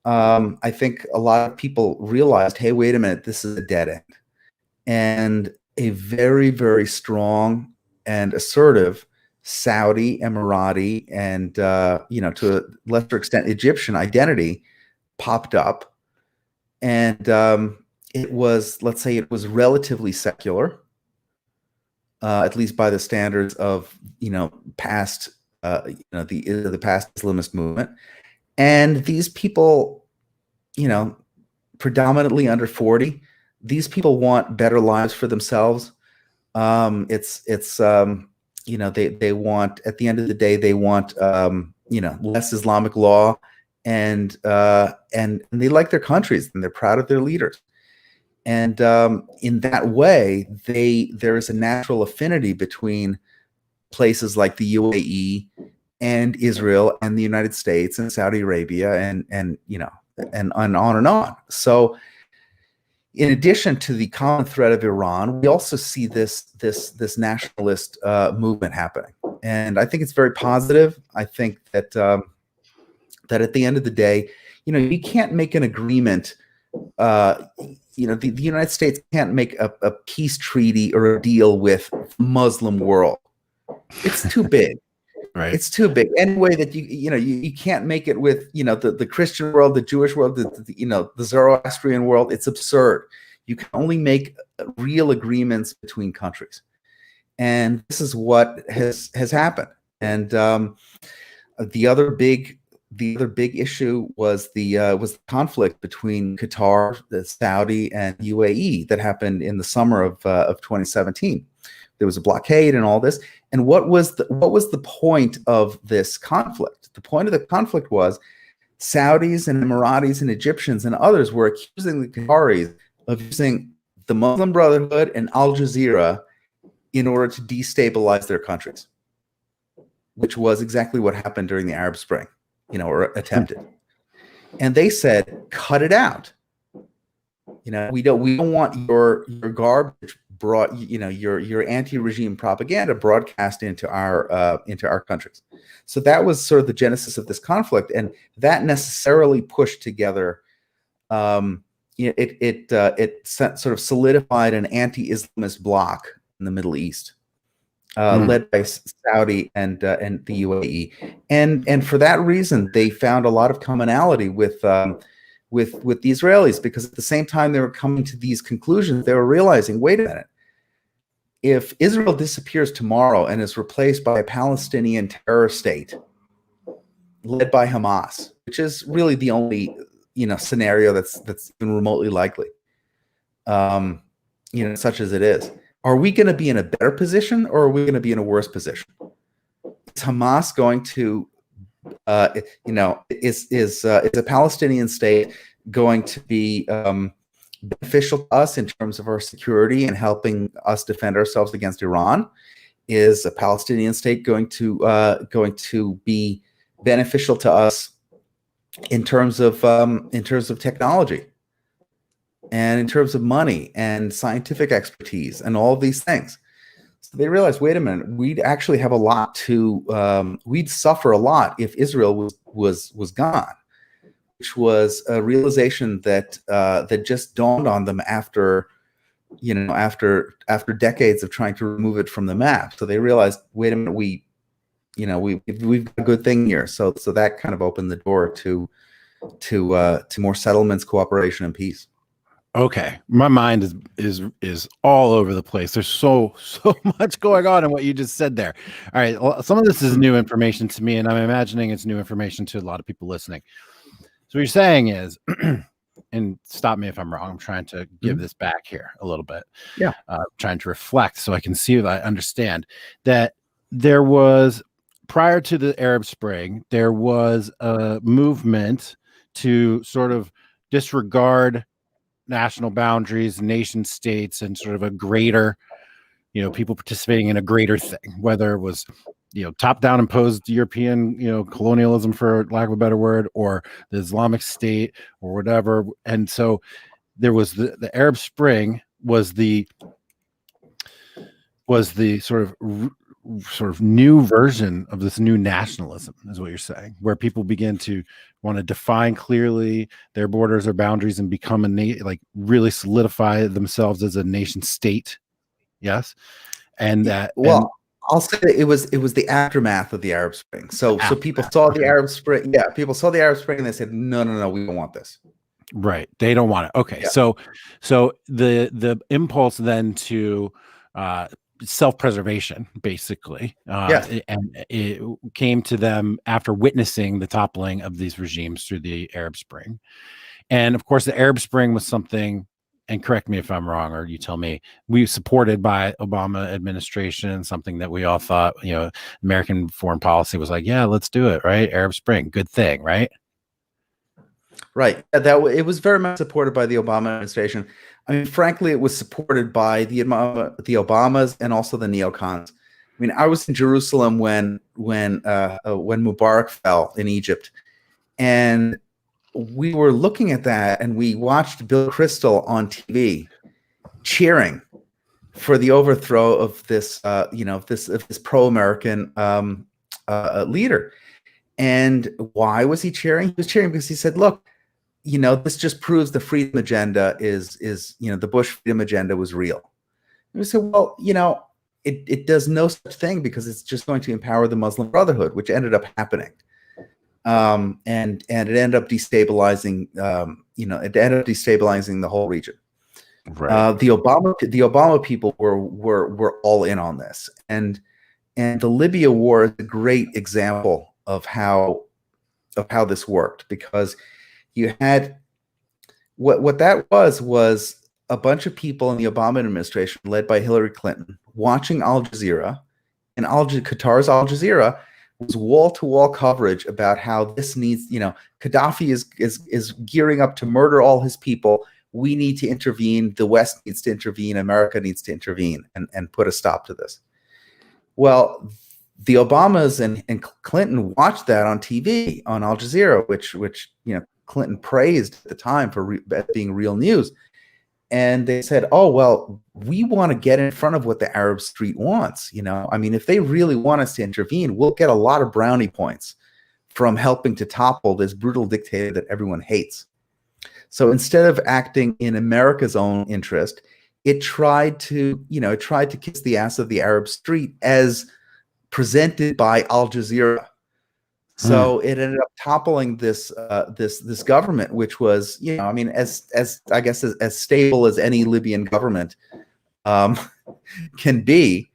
S2: I think a lot of people realized, hey, wait a minute, this is a dead end. And a very, very strong and assertive Saudi, Emirati, and to a lesser extent Egyptian identity popped up, and it was relatively secular, at least by the standards of past the past Islamist movement. And these people, predominantly under 40. These people want better lives for themselves. They want, at the end of the day, they want less Islamic law, and they like their countries, and they're proud of their leaders. And in that way, there is a natural affinity between places like the UAE and Israel and the United States and Saudi Arabia and on and on. So, in addition to the common threat of Iran, we also see this nationalist movement happening, and I think it's very positive. I think that at the end of the day, you can't make an agreement. The United States can't make a peace treaty or a deal with the Muslim world. It's too big.
S1: Right.
S2: It's too big. Any way that you can't make it with the Christian world, the Jewish world, the Zoroastrian world. It's absurd. You can only make real agreements between countries, and this is what has happened. And the other big issue was the conflict between Qatar, the Saudi, and UAE that happened in the summer of 2017. There was a blockade and all this. And what was the point of this conflict? The point of the conflict was Saudis and Emiratis and Egyptians and others were accusing the Qataris of using the Muslim Brotherhood and Al Jazeera in order to destabilize their countries, which was exactly what happened during the Arab Spring, or attempted. And they said, cut it out. We don't want your garbage brought, your anti-regime propaganda broadcast into our countries. So that was sort of the genesis of this conflict, and that necessarily pushed together. It sort of solidified an anti-Islamist bloc in the Middle East, led by Saudi and the UAE, and for that reason, they found a lot of commonality with the Israelis, because at the same time they were coming to these conclusions, they were realizing, wait a minute, if Israel disappears tomorrow and is replaced by a Palestinian terror state led by Hamas, which is really the only scenario that's even remotely likely, such as it is, are we going to be in a better position, or are we going to be in a worse position? Is Hamas going to is a Palestinian state going to be beneficial to us in terms of our security and helping us defend ourselves against Iran? Is a Palestinian state going to be beneficial to us in terms of technology? and in terms of money and scientific expertise and all of these things. So they realized, wait a minute, we'd actually have a lot to, we'd suffer a lot if Israel was gone, which was a realization that that just dawned on them after, after decades of trying to remove it from the map. So they realized, wait a minute, we've got a good thing here. So that kind of opened the door to more settlements, cooperation, and peace.
S1: Okay, my mind is all over the place. There's so much going on in what you just said there. All right, well, some of this is new information to me, and I'm imagining it's new information to a lot of people listening. So what you're saying is, and stop me if I'm wrong, I'm trying to give this back here a little bit.
S2: Yeah.
S1: Trying to reflect so I can see that I understand that there was, prior to the Arab Spring, there was a movement to sort of disregard national boundaries, nation states, and sort of a greater, people participating in a greater thing, whether it was, top-down imposed European, colonialism, for lack of a better word, or the Islamic State or whatever. And so there was the Arab Spring was the sort of new version of this new nationalism, is what you're saying, where people begin to want to define clearly their borders or boundaries and become really solidify themselves as a nation state. Yes. And that,
S2: I'll say that it was the aftermath of the Arab Spring. So people saw the Arab Spring. Yeah, people saw the Arab Spring and they said, no, we don't want this.
S1: Right. They don't want it. Okay. Yeah. So the impulse then to self-preservation, basically, and it came to them after witnessing the toppling of these regimes through the Arab Spring. And of course, the Arab Spring was something, and correct me if I'm wrong, or you tell me, we supported by Obama administration, something that we all thought, American foreign policy was like, yeah, let's do it, right? Arab Spring, good thing, right?
S2: Right. It was very much supported by the Obama administration. I mean, frankly, it was supported by the Obamas and also the neocons. I mean, I was in Jerusalem when Mubarak fell in Egypt, and we were looking at that, and we watched Bill Kristol on TV cheering for the overthrow of this, this pro-American leader. And why was he cheering? He was cheering because he said, look, this just proves the freedom agenda is the Bush freedom agenda was real. And we said, well, it does no such thing, because it's just going to empower the Muslim Brotherhood, which ended up happening. And it ended up destabilizing, the whole region. Right. The Obama people were all in on this, and the Libya war is a great example of how this worked, because you had what that was a bunch of people in the Obama administration, led by Hillary Clinton, watching Al Jazeera, and Qatar's Al Jazeera was wall-to-wall coverage about how this needs, Gaddafi is gearing up to murder all his people. We need to intervene. The West needs to intervene. America needs to intervene and put a stop to this. Well, the Obamas and Clinton watched that on TV on Al Jazeera, which Clinton praised at the time for being real news. And they said, oh, well, we want to get in front of what the Arab Street wants. I mean, if they really want us to intervene, we'll get a lot of brownie points from helping to topple this brutal dictator that everyone hates. So instead of acting in America's own interest, it tried to kiss the ass of the Arab Street as presented by Al Jazeera. So it ended up toppling this government, which was, as I guess as stable as any Libyan government can be,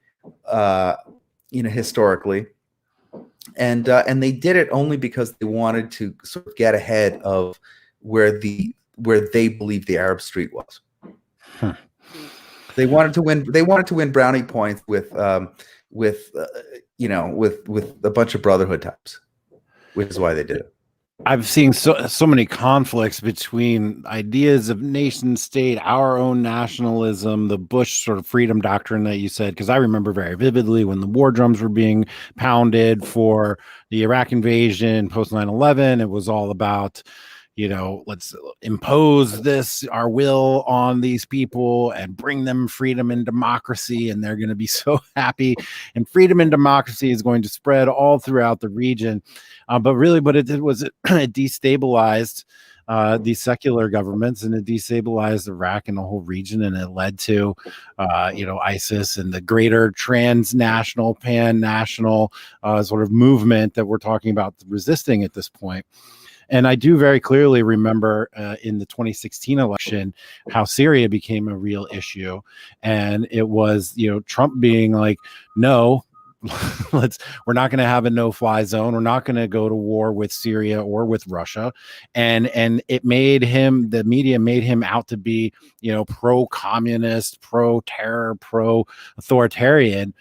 S2: historically, and they did it only because they wanted to sort of get ahead of where they believed the Arab Street was. They wanted to win. They wanted to win brownie points with a bunch of Brotherhood types, which is why they did it.
S1: I've seen so many conflicts between ideas of nation state, our own nationalism, the Bush sort of freedom doctrine that you said, because I remember very vividly when the war drums were being pounded for the Iraq invasion post 9/11. It was all about, let's impose our will on these people and bring them freedom and democracy, and they're going to be so happy, and freedom and democracy is going to spread all throughout the region. But really what it did was it destabilized these secular governments, and it destabilized Iraq and the whole region, and it led to ISIS and the greater transnational, pan-national sort of movement that we're talking about resisting at this point. And I do very clearly remember in the 2016 election how Syria became a real issue, and it was Trump being like, no, we're not going to have a no-fly zone. We're not going to go to war with Syria or with Russia. And it made him, the media made him out to be, pro-communist, pro-terror, pro-authoritarian,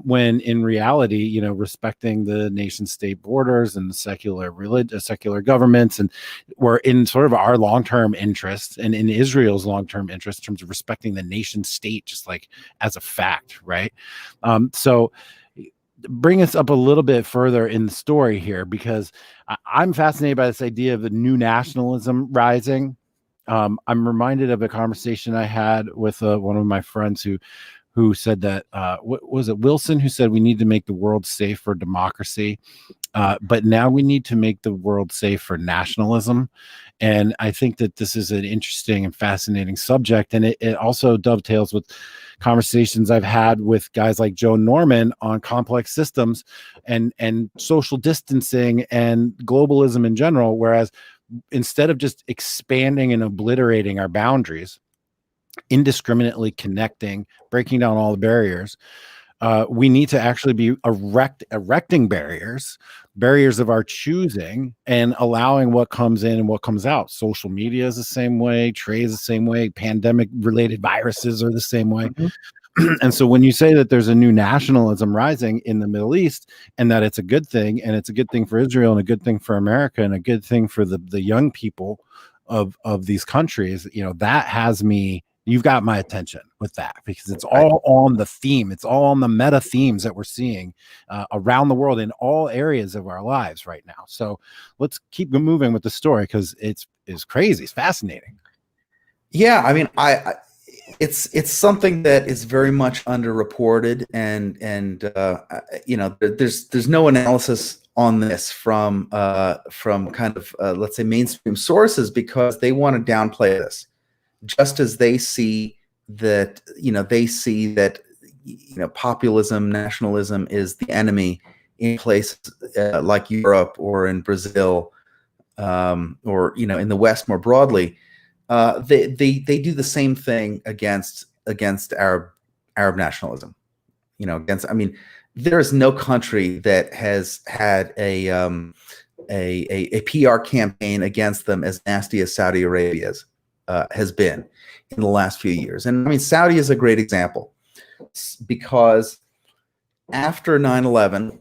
S1: when in reality, respecting the nation-state borders and the secular governments, and were in sort of our long-term interest and in Israel's long-term interest in terms of respecting the nation-state, just like as a fact, right? So bring us up a little bit further in the story here, because I'm fascinated by this idea of the new nationalism rising. I'm reminded of a conversation I had with one of my friends who said that, what was it, Wilson, who said we need to make the world safe for democracy, but now we need to make the world safe for nationalism. And I think that this is an interesting and fascinating subject, and it also dovetails with conversations I've had with guys like Joe Norman on complex systems and social distancing and globalism in general, whereas instead of just expanding and obliterating our boundaries, indiscriminately connecting, breaking down all the barriers, we need to actually be erecting barriers of our choosing, and allowing what comes in and what comes out. Social media is the same way, trade is the same way, pandemic related viruses are the same way. Mm-hmm. And so when you say that there's a new nationalism rising in the Middle East, and that it's a good thing, and it's a good thing for Israel, and a good thing for America, and a good thing for the young people of these countries, that has me, you've got my attention with that, because it's all on the theme. It's all on the meta themes that we're seeing around the world in all areas of our lives right now. So let's keep moving with the story, because it's crazy. It's fascinating.
S2: Yeah. I mean, it's something that is very much underreported, and there's no analysis on this from kind of let's say mainstream sources, because they want to downplay this. Just as they see that, populism, nationalism is the enemy in places like Europe or in Brazil, or in the West more broadly, they do the same thing against Arab nationalism. I mean, there is no country that has had a PR campaign against them as nasty as Saudi Arabia's has been in the last few years. And I mean, Saudi is a great example, because after 9/11,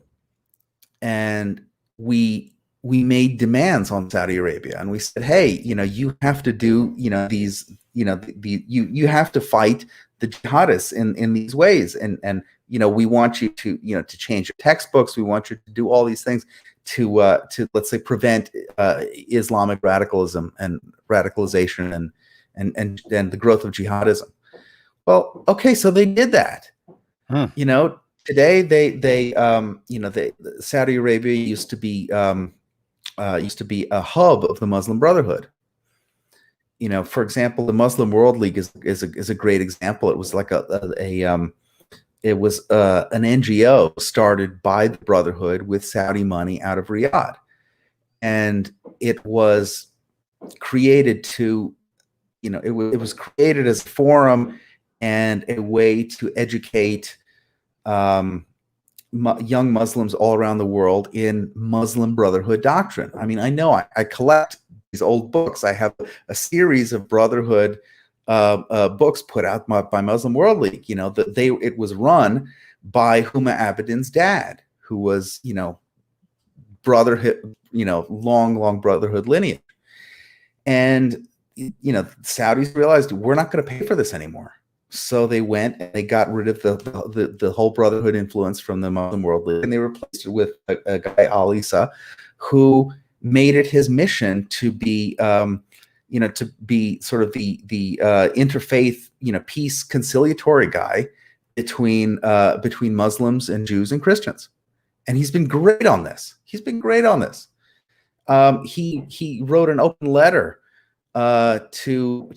S2: and we made demands on Saudi Arabia, and we said, hey, you have to do, these, you have to fight the jihadists in these ways. And we want you to, to change your textbooks. We want you to do all these things to let's say prevent Islamic radicalism and radicalization and the growth of jihadism. Well, okay, so they did that. Today they Saudi Arabia used to be a hub of the Muslim Brotherhood. For example, the Muslim World League is a great example. It was like it was an NGO started by the Brotherhood with Saudi money out of Riyadh. And it was created to, it was created as a forum and a way to educate young Muslims all around the world in Muslim Brotherhood doctrine. I mean, I know I collect these old books. I have a series of Brotherhood books put out by Muslim World League. It was run by Huma Abedin's dad, who was, Brotherhood, long Brotherhood lineage. And, Saudis realized, we're not going to pay for this anymore. So they went and they got rid of the whole Brotherhood influence from the Muslim World League, and they replaced it with a guy, Al Issa, who made it his mission to be, to be sort of the interfaith, peace conciliatory guy between Muslims and Jews and Christians. And he's been great on this. He wrote an open letter to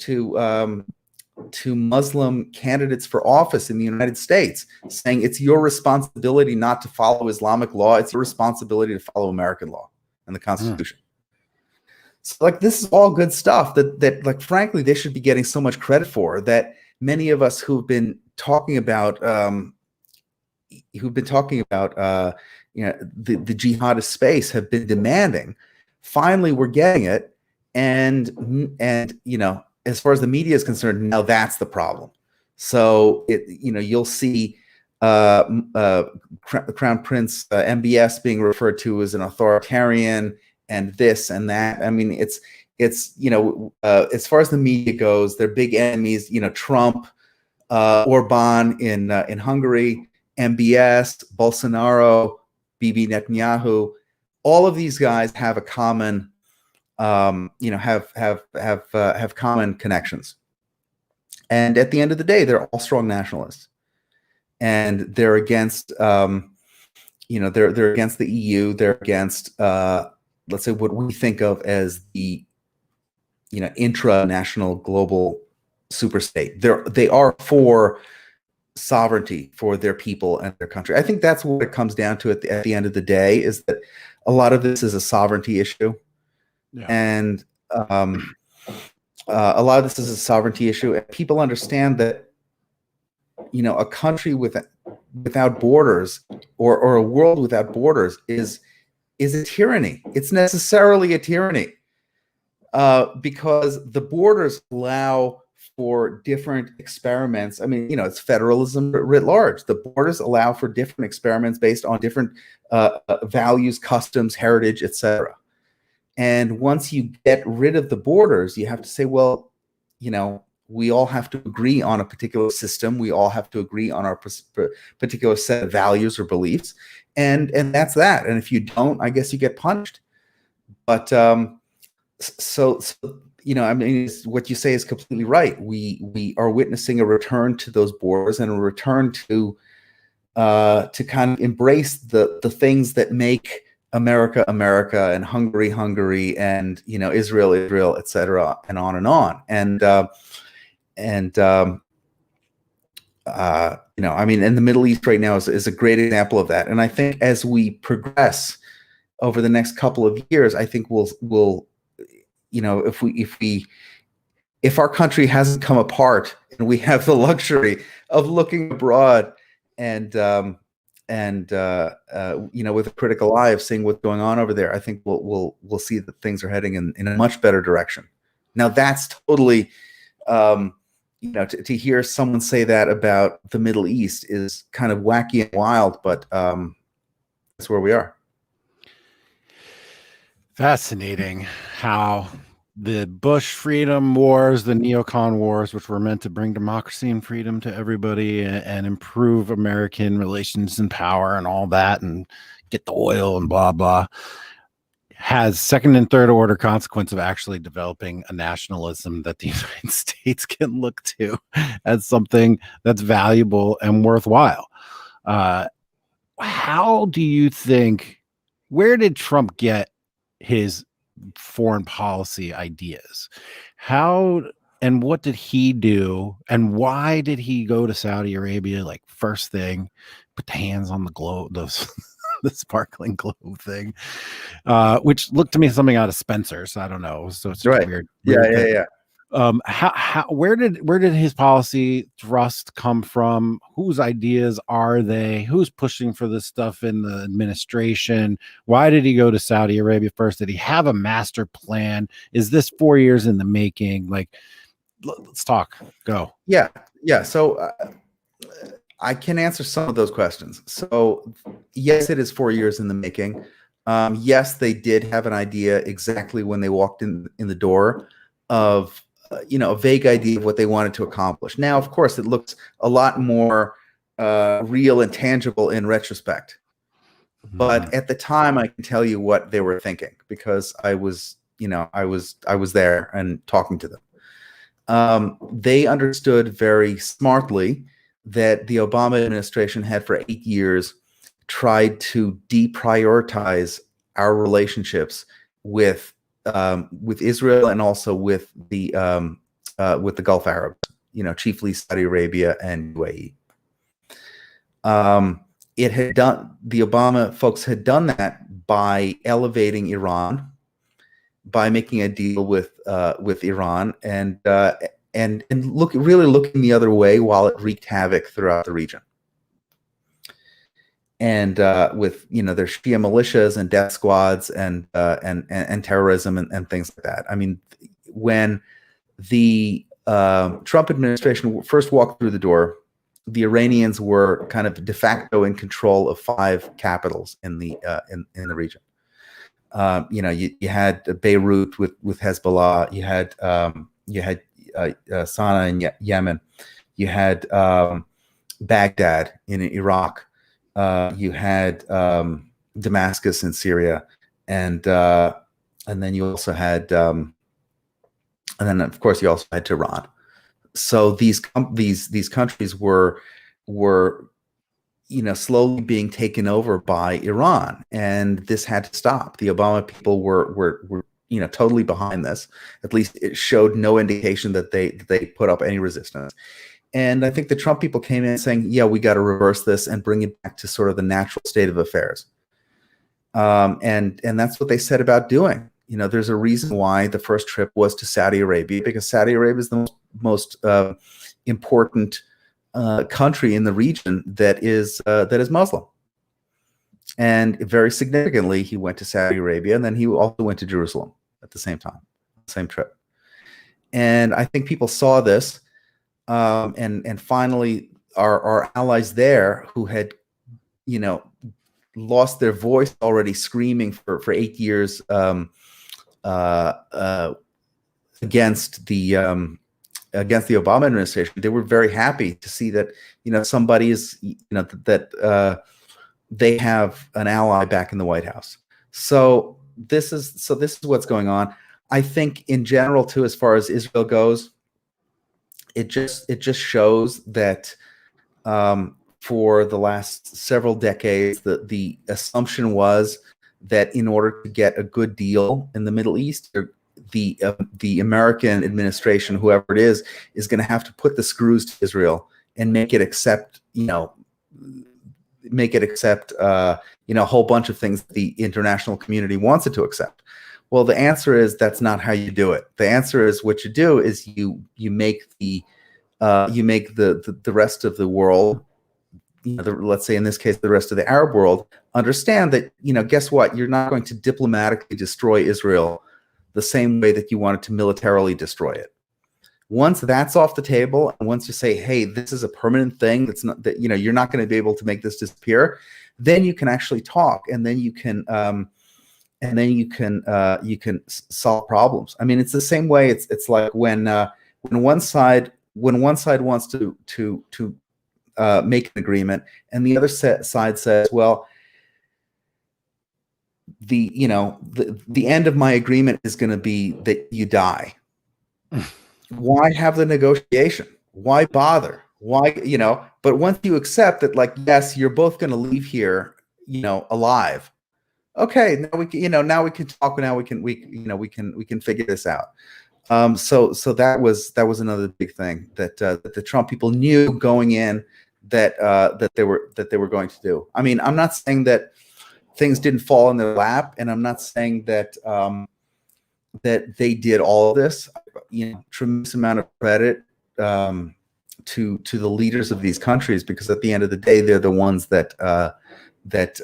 S2: Muslim candidates for office in the United States, saying it's your responsibility not to follow Islamic law. It's your responsibility to follow American law and the Constitution. So like, this is all good stuff that like, frankly, they should be getting so much credit for, that many of us who've been talking about, the jihadist space have been demanding. Finally, we're getting it. And as far as the media is concerned, now that's the problem. So you'll see Crown Prince MBS being referred to as an authoritarian, and this and that. I mean, it's as far as the media goes, they're big enemies. Trump, Orban in Hungary, MBS, Bolsonaro, Bibi Netanyahu. All of these guys have a common, have common connections. And at the end of the day, they're all strong nationalists, and they're against, they're against the EU. They're against, let's say, what we think of as the, intra-national global superstate. They are for sovereignty for their people and their country. I think that's what it comes down to at the end of the day, is that a lot of this is a sovereignty issue. Yeah. And a lot of this is a sovereignty issue, and people understand that, a country without borders, or a world without borders is a tyranny. It's necessarily a tyranny, because the borders allow for different experiments. I mean, it's federalism writ large. The borders allow for different experiments based on different values, customs, heritage, etc. And once you get rid of the borders, you have to say, well, we all have to agree on a particular system. We all have to agree on our particular set of values or beliefs. And that's that. And if you don't, I guess you get punished. But I mean, what you say is completely right. We are witnessing a return to those borders, and a return to kind of embrace the things that make America, America, and Hungary, Hungary, and Israel, Israel, etc., and on and on. I mean, and the Middle East right now is a great example of that. And I think as we progress over the next couple of years, I think we'll if our country hasn't come apart and we have the luxury of looking abroad and with a critical eye of seeing what's going on over there, I think we'll see that things are heading in a much better direction. Now, that's totally, to hear someone say that about the Middle East is kind of wacky and wild, but that's where we are.
S1: Fascinating how the Bush freedom wars, the neocon wars, which were meant to bring democracy and freedom to everybody and improve American relations and power and all that, and get the oil and blah, blah, has second and third order consequence of actually developing a nationalism that the United States can look to as something that's valuable and worthwhile. How do you think, where did Trump get his foreign policy ideas? How and what did he do, and why did he go to Saudi Arabia like first thing, put the hands on the globe, those the sparkling globe thing, which looked to me something out of Spencer's. I don't know, so it's
S2: right.
S1: weird
S2: Yeah.
S1: Where did his policy thrust come from? Whose ideas are they? Who's pushing for this stuff in the administration? Why did he go to Saudi Arabia first? Did he have a master plan? Is this 4 years in the making? Like, let's talk. Go.
S2: Yeah. So I can answer some of those questions. So yes, it is 4 years in the making. Yes, they did have an idea exactly when they walked in the door of a vague idea of what they wanted to accomplish. Now, of course, it looks a lot more real and tangible in retrospect. But at the time, I can tell you what they were thinking because I was there and talking to them. They understood very smartly that the Obama administration had for 8 years tried to deprioritize our relationships with Israel and also with the Gulf Arabs, chiefly Saudi Arabia and UAE. The Obama folks had done that by elevating Iran, by making a deal with Iran, and really looking the other way while it wreaked havoc throughout the region. And with their Shia militias and death squads and terrorism and things like that. I mean, when the Trump administration first walked through the door, the Iranians were kind of de facto in control of 5 capitals in the region. You had Beirut with Hezbollah. You had Sana'a in Yemen. You had Baghdad in Iraq. You had Damascus in Syria, and then you also had, and then of course you also had Tehran. So these countries were slowly being taken over by Iran, and this had to stop. The Obama people were totally behind this. At least it showed no indication that they put up any resistance. And I think the Trump people came in saying, yeah, we got to reverse this and bring it back to sort of the natural state of affairs. And that's what they set about doing. There's a reason why the first trip was to Saudi Arabia, because Saudi Arabia is the most important country in the region that is Muslim. And very significantly, he went to Saudi Arabia, and then he also went to Jerusalem at the same time, same trip. And I think people saw this. And finally, our allies there, who had, lost their voice already, screaming for 8 years against the Obama administration, they were very happy to see that somebody is that they have an ally back in the White House. So this is what's going on. I think in general too, as far as Israel goes, it just shows that for the last several decades, the assumption was that in order to get a good deal in the Middle East, the American administration, whoever it is going to have to put the screws to Israel and make it accept a whole bunch of things the international community wants it to accept. Well, the answer is that's not how you do it. The answer is what you do is you make the rest of the world, let's say in this case the rest of the Arab world, understand that guess what? You're not going to diplomatically destroy Israel the same way that you wanted to militarily destroy it. Once that's off the table, and once you say, hey, this is a permanent thing, that's not that you're not going to be able to make this disappear, then you can actually talk, and then you can solve problems. I mean, it's the same way. It's like when one side wants to make an agreement, and the other side says, well, the end of my agreement is going to be that you die. Why have the negotiation? Why bother? Why, but once you accept that, like, yes, you're both going to leave here, alive. Okay, now we can talk. Now we can figure this out. So that was another big thing that the Trump people knew going in that they were going to do. I mean, I'm not saying that things didn't fall in their lap, and I'm not saying that that they did all of this. Tremendous amount of credit to the leaders of these countries, because at the end of the day, they're the ones that that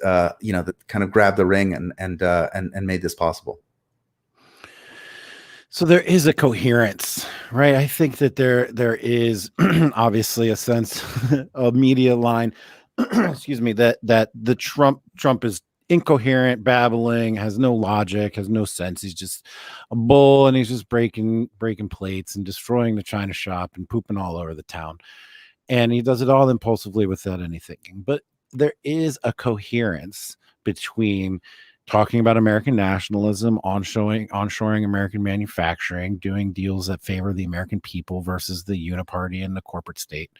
S2: kind of grabbed the ring and made this possible.
S1: So there is a coherence, right? I think that there is obviously a sense of media line, excuse me, that the Trump is incoherent, babbling, has no logic, has no sense. He's just a bull, and he's just breaking plates and destroying the China shop and pooping all over the town. And he does it all impulsively without any thinking. But there is a coherence between talking about American nationalism, onshoring American manufacturing, doing deals that favor the American people versus the uniparty and the corporate state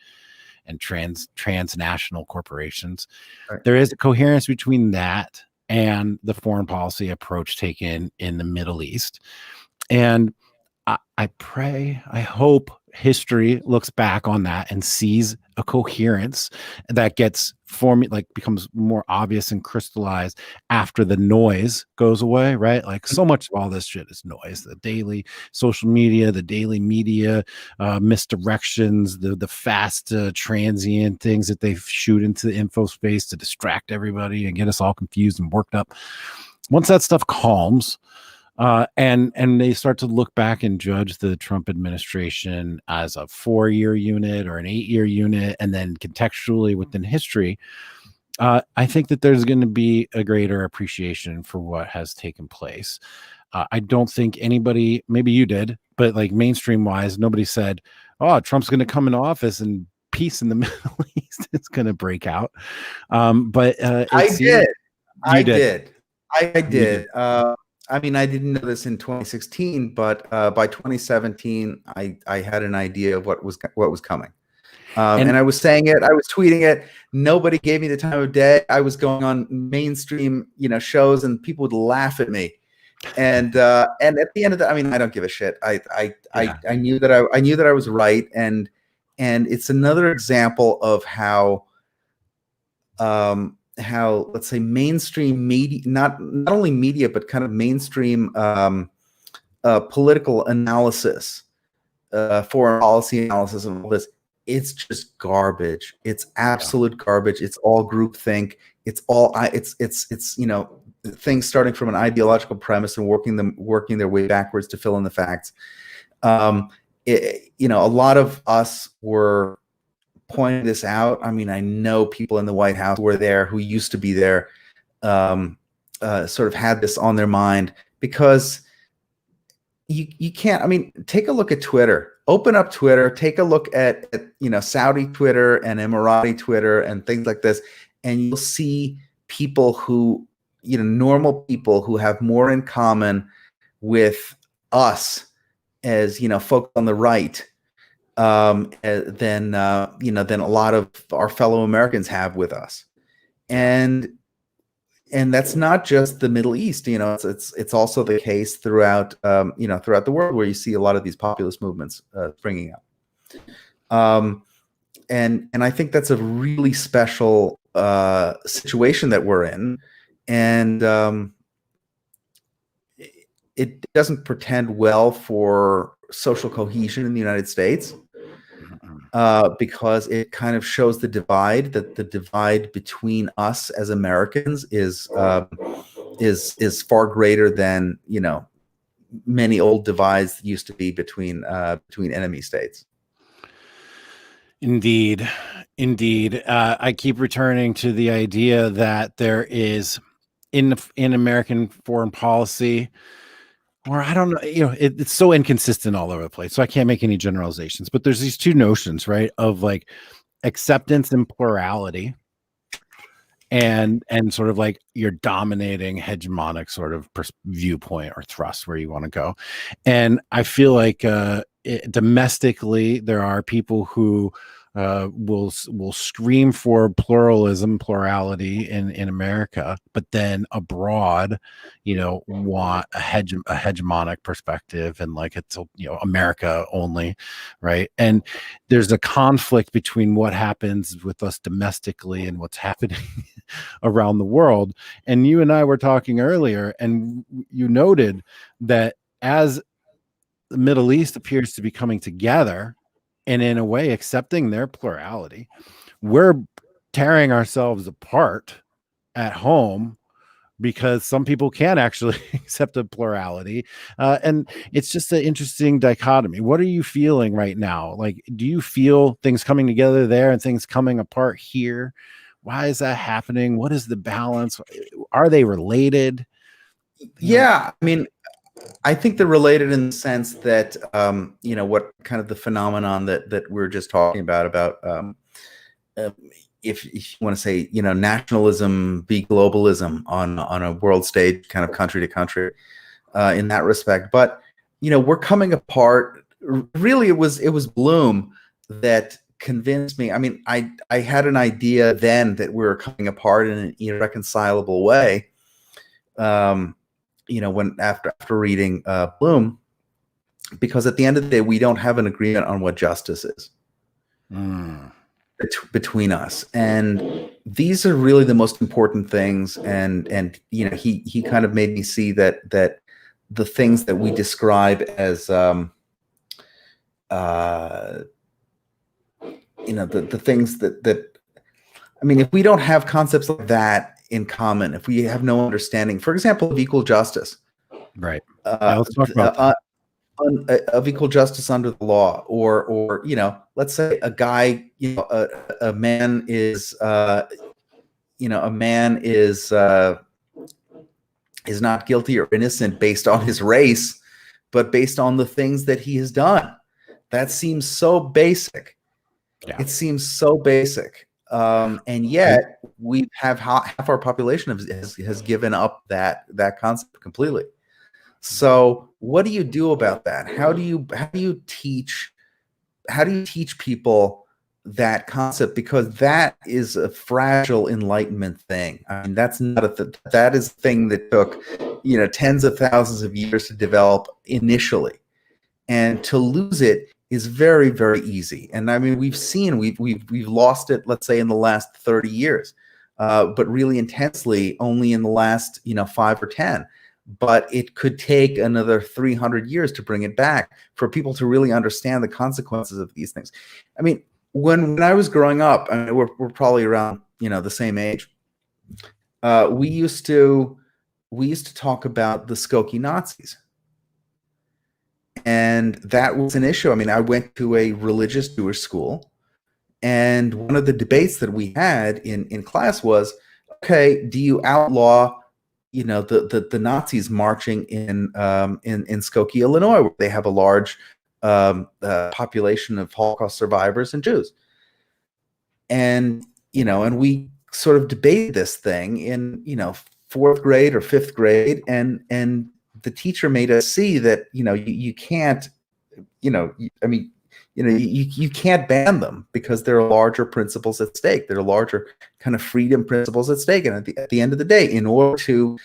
S1: and transnational corporations.
S2: Right.
S1: There is a coherence between that and the foreign policy approach taken in the Middle East. And I hope history looks back on that and sees a coherence that gets becomes more obvious and crystallized after the noise goes away, right? Like so much of all this shit is noise. The daily social media, the daily media, misdirections, the fast transient things that they shoot into the info space to distract everybody and get us all confused and worked up. Once that stuff calms, and they start to look back and judge the Trump administration as a 4-year unit or an 8-year unit, and then contextually within history, I think that there's going to be a greater appreciation for what has taken place. I don't think anybody, maybe you did, but like mainstream wise, nobody said, "Oh, Trump's going to come into office and peace in the Middle East is going to break out." But
S2: I did. I
S1: did.
S2: did. I mean, I didn't know this in 2016, but by 2017, I had an idea of what was coming. And I was saying it, I was tweeting it. Nobody gave me the time of day. I was going on mainstream, shows, and people would laugh at me. And at the end of that, I mean, I don't give a shit. I knew that I knew that I was right, and it's another example of how let's say mainstream media, not only media, but kind of mainstream political analysis, foreign policy analysis of all this, it's just garbage. It's absolute garbage. It's all groupthink. It's all it's things starting from an ideological premise and working their way backwards to fill in the facts. A lot of us were pointing this out. I mean, I know people in the White House who were there, who used to be there, sort of had this on their mind, because you can't, I mean, take a look at Twitter. Open up Twitter, take a look at Saudi Twitter and Emirati Twitter and things like this, and you'll see people who, normal people who have more in common with us as, folks on the right, than a lot of our fellow Americans have with us. And that's not just the Middle East, it's also the case throughout the world, where you see a lot of these populist movements springing up. And I think that's a really special situation that we're in, and it doesn't portend well for social cohesion in the United States, because it kind of shows the divide, that the divide between us as Americans is far greater than many old divides used to be between enemy states.
S1: Indeed. I keep returning to the idea that there is in American foreign policy, or I don't know, it's so inconsistent all over the place, so I can't make any generalizations, but there's these two notions, right, of like acceptance and plurality, and sort of like your dominating hegemonic sort of viewpoint or thrust where you want to go. And I feel like domestically there are people who will scream for plurality in America, but then abroad, want a hegemonic perspective, and like it's America only, right? And there's a conflict between what happens with us domestically and what's happening around the world. And you and I were talking earlier, and you noted that as the Middle East appears to be coming together, and in a way accepting their plurality, we're tearing ourselves apart at home, because some people can't actually accept a plurality. And it's just an interesting dichotomy. What are you feeling right now? Like, do you feel things coming together there and things coming apart here? Why is that happening? What is the balance? Are they related?
S2: Yeah, I mean, I think they're related in the sense that, what kind of the phenomenon that we're just talking about, if you want to say, nationalism be globalism on a world stage, kind of country to country, in that respect. But we're coming apart. Really, it was Bloom that convinced me. I mean, I had an idea then that we were coming apart in an irreconcilable way. When after reading Bloom, because at the end of the day, we don't have an agreement on what justice is between us, and these are really the most important things. And he kind of made me see that the things that we describe as the things that I mean, if we don't have concepts like that in common, if we have no understanding, for example, of equal justice,
S1: right? Let's talk about that.
S2: Of equal justice under the law, or let's say a guy, a man is not guilty or innocent based on his race, but based on the things that he has done. That seems so basic. Yeah. It seems so basic. And yet we have half our population has given up that concept completely. So what do you do about that? How do you teach people that concept? Because that is a fragile Enlightenment thing. I mean, that's not that is a thing that took tens of thousands of years to develop initially, and to lose it is very, very easy. And I mean, we've lost it, let's say, in the last 30 years, but really intensely only in the last 5 or 10. But it could take another 300 years to bring it back for people to really understand the consequences of these things. I mean, when I was growing up, I mean, we're probably around the same age. We used to talk about the Skokie Nazis, and that was an issue. I mean, I went to a religious Jewish school, and one of the debates that we had in class was, okay, do you outlaw the Nazis marching in Skokie, Illinois, where they have a large population of Holocaust survivors and Jews. And we sort of debated this thing in 4th grade or 5th grade, and the teacher made us see that you can't you can't ban them, because there are larger principles at stake. There are larger kind of freedom principles at stake. And at the end of the day, in order to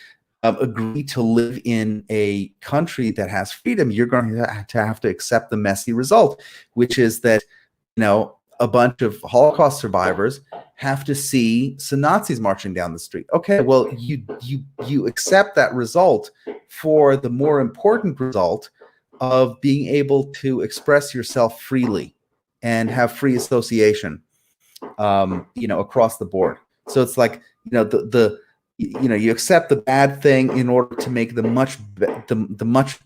S2: agree to live in a country that has freedom, you're going to have to accept the messy result, which is that a bunch of Holocaust survivors have to see some Nazis marching down the street. Okay, well, you accept that result for the more important result of being able to express yourself freely and have free association, across the board. So it's like, you accept the bad thing in order to make the much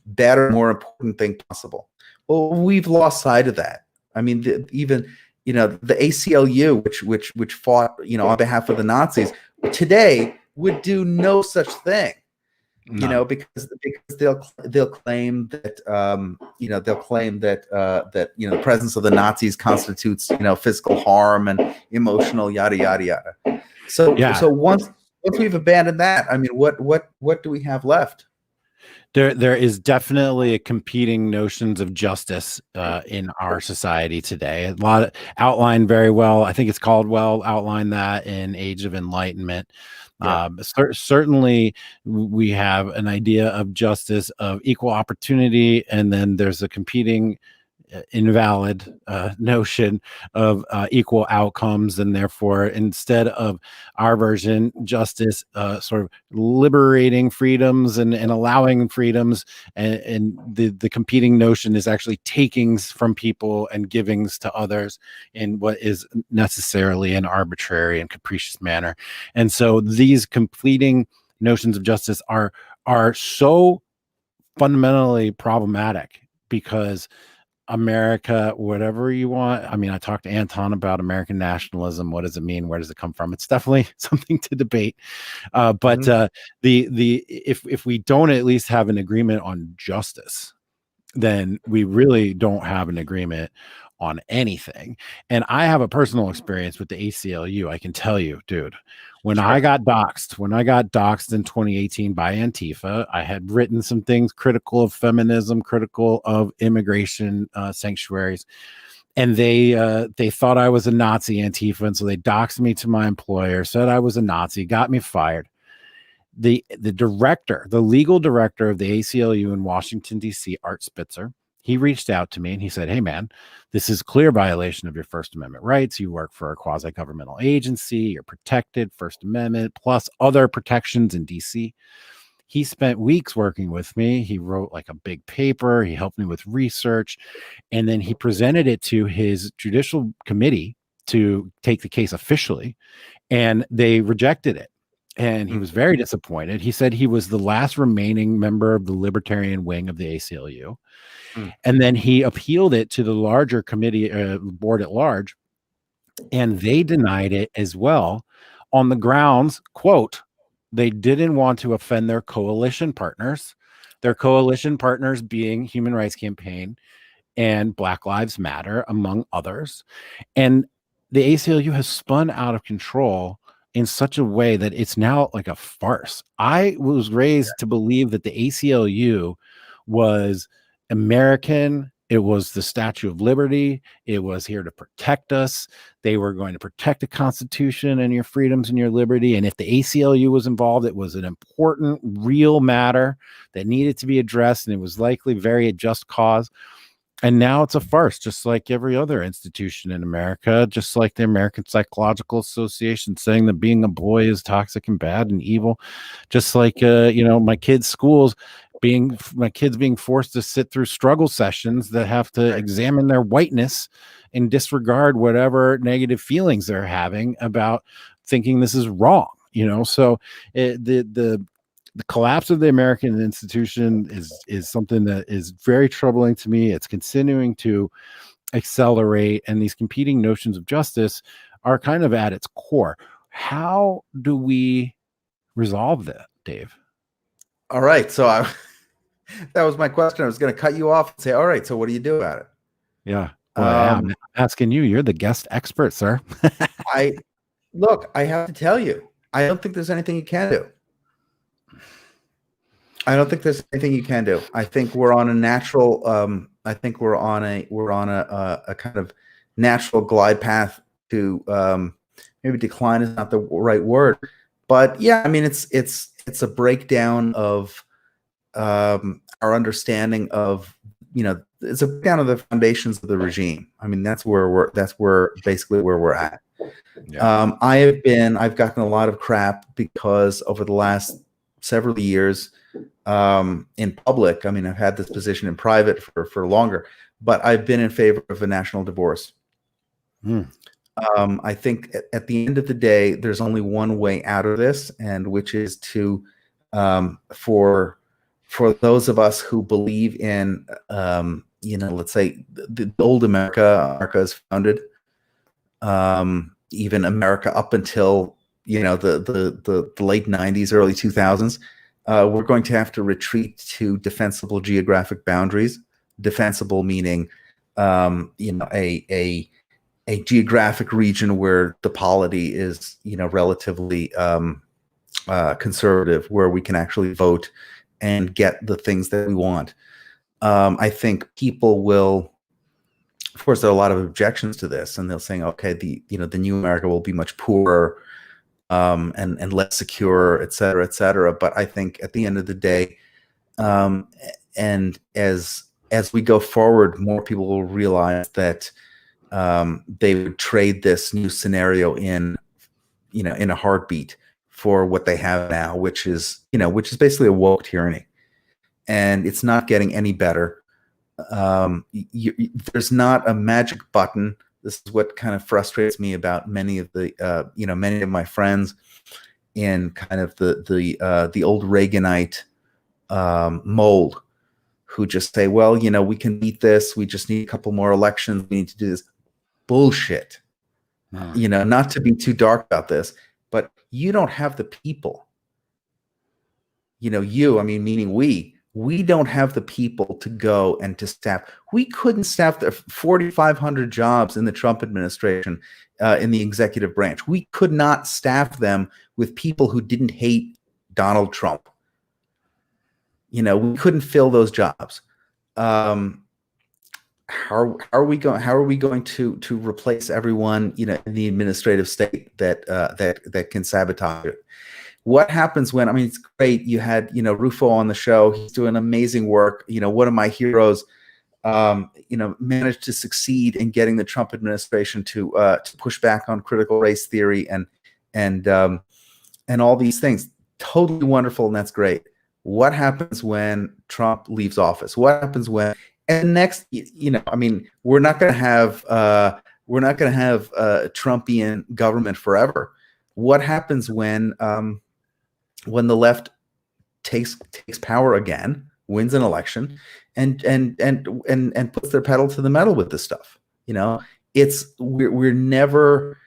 S2: better, more important thing possible. Well, we've lost sight of that. I mean, even the ACLU, which fought on behalf of the Nazis, today would do no such thing. No. Because they'll claim that the presence of the Nazis constitutes physical harm and emotional yada yada yada. So yeah. So once we've abandoned that, I mean, what do we have left?
S1: There is definitely a competing notions of justice in our society today. A lot of, outlined very well. I think it's Caldwell outlined that in Age of Enlightenment. Yeah. Certainly, we have an idea of justice, of equal opportunity, and then there's a competing invalid notion of equal outcomes, and therefore, instead of our version, justice sort of liberating freedoms and allowing freedoms, and the competing notion is actually takings from people and givings to others in what is necessarily an arbitrary and capricious manner. And so these completing notions of justice are so fundamentally problematic, because America, whatever you want. I mean, I talked to Anton about American nationalism. What does it mean? Where does it come from? It's definitely something to debate. But if we don't at least have an agreement on justice, then we really don't have an agreement on anything. And I have a personal experience with the ACLU. I can tell you, dude, when I got doxxed in 2018 by Antifa, I had written some things critical of feminism, critical of immigration sanctuaries. And they thought I was a Nazi, Antifa, and so they doxed me to my employer, said I was a Nazi, got me fired. The legal director of the ACLU in Washington, D.C., Art Spitzer, he reached out to me and he said, "Hey, man, this is clear violation of your First Amendment rights. You work for a quasi-governmental agency. You're protected, First Amendment, plus other protections in D.C." He spent weeks working with me. He wrote like a big paper. He helped me with research. And then he presented it to his judicial committee to take the case officially. And they rejected it. And he was very disappointed. He said he was the last remaining member of the libertarian wing of the ACLU. And then he appealed it to the larger committee, board at large, and they denied it as well on the grounds, quote, they didn't want to offend their coalition partners being Human Rights Campaign and Black Lives Matter, among others. And the ACLU has spun out of control in such a way that it's now like a farce. I was raised to believe that the ACLU was American. It was the Statue of Liberty. It was here to protect us. They were going to protect the Constitution and your freedoms and your liberty. And if the ACLU was involved, it was an important, real matter that needed to be addressed. And it was likely very a just cause. And now it's a farce, just like every other institution in America, just like the American Psychological Association saying that being a boy is toxic and bad and evil, just like, my kids' schools being forced to sit through struggle sessions that have to examine their whiteness and disregard whatever negative feelings they're having about thinking this is wrong. So the collapse of the American institution is something that is very troubling to me. It's continuing to accelerate, and these competing notions of justice are kind of at its core. How do we resolve that, Dave?
S2: All right. So that was my question. I was going to cut you off and say, all right, so what do you do about it?
S1: Yeah. Well, I'm asking you. You're the guest expert, sir.
S2: I have to tell you, I don't think there's anything you can do. I don't think there's anything you can do. I think we're on a natural. I think we're on a kind of natural glide path to maybe decline is not the right word, but yeah, I mean it's a breakdown of our understanding of it's a breakdown of the foundations of the regime. I mean that's basically where we're at. Yeah. I've gotten a lot of crap because over the last several years. In public, I mean, I've had this position in private for longer, but I've been in favor of a national divorce. I think at the end of the day, there's only one way out of this, and which is to, for those of us who believe in, let's say the old America is founded, even America up until the late 90s, early 2000s. We're going to have to retreat to defensible geographic boundaries. Defensible meaning, a geographic region where the polity is, relatively conservative, where we can actually vote and get the things that we want. I think people will, of course, there are a lot of objections to this, and they'll say, okay, the new America will be much poorer. And less secure, et cetera, et cetera. But I think at the end of the day, and as we go forward, more people will realize that they would trade this new scenario in a heartbeat for what they have now, which is basically a woke tyranny, and it's not getting any better. There's not a magic button. This is what kind of frustrates me about many of my friends in kind of the old Reaganite mold, who just say, well, we can beat this. We just need a couple more elections. We need to do this. Bullshit. Not to be too dark about this, but you don't have the people. I mean, meaning we we don't have the people to go and to staff. We couldn't staff the 4,500 jobs in the Trump administration in the executive branch. We could not staff them with people who didn't hate Donald Trump. We couldn't fill those jobs. How are we going to replace everyone in the administrative state that can sabotage it? What happens when, it's great. You had, Rufo on the show. He's doing amazing work. One of my heroes, managed to succeed in getting the Trump administration to push back on critical race theory and all these things. Totally wonderful. And that's great. What happens when Trump leaves office? What happens when, and next, we're not going to have Trumpian government forever. What happens when the left takes power again, wins an election, and puts their pedal to the metal with this stuff? We're never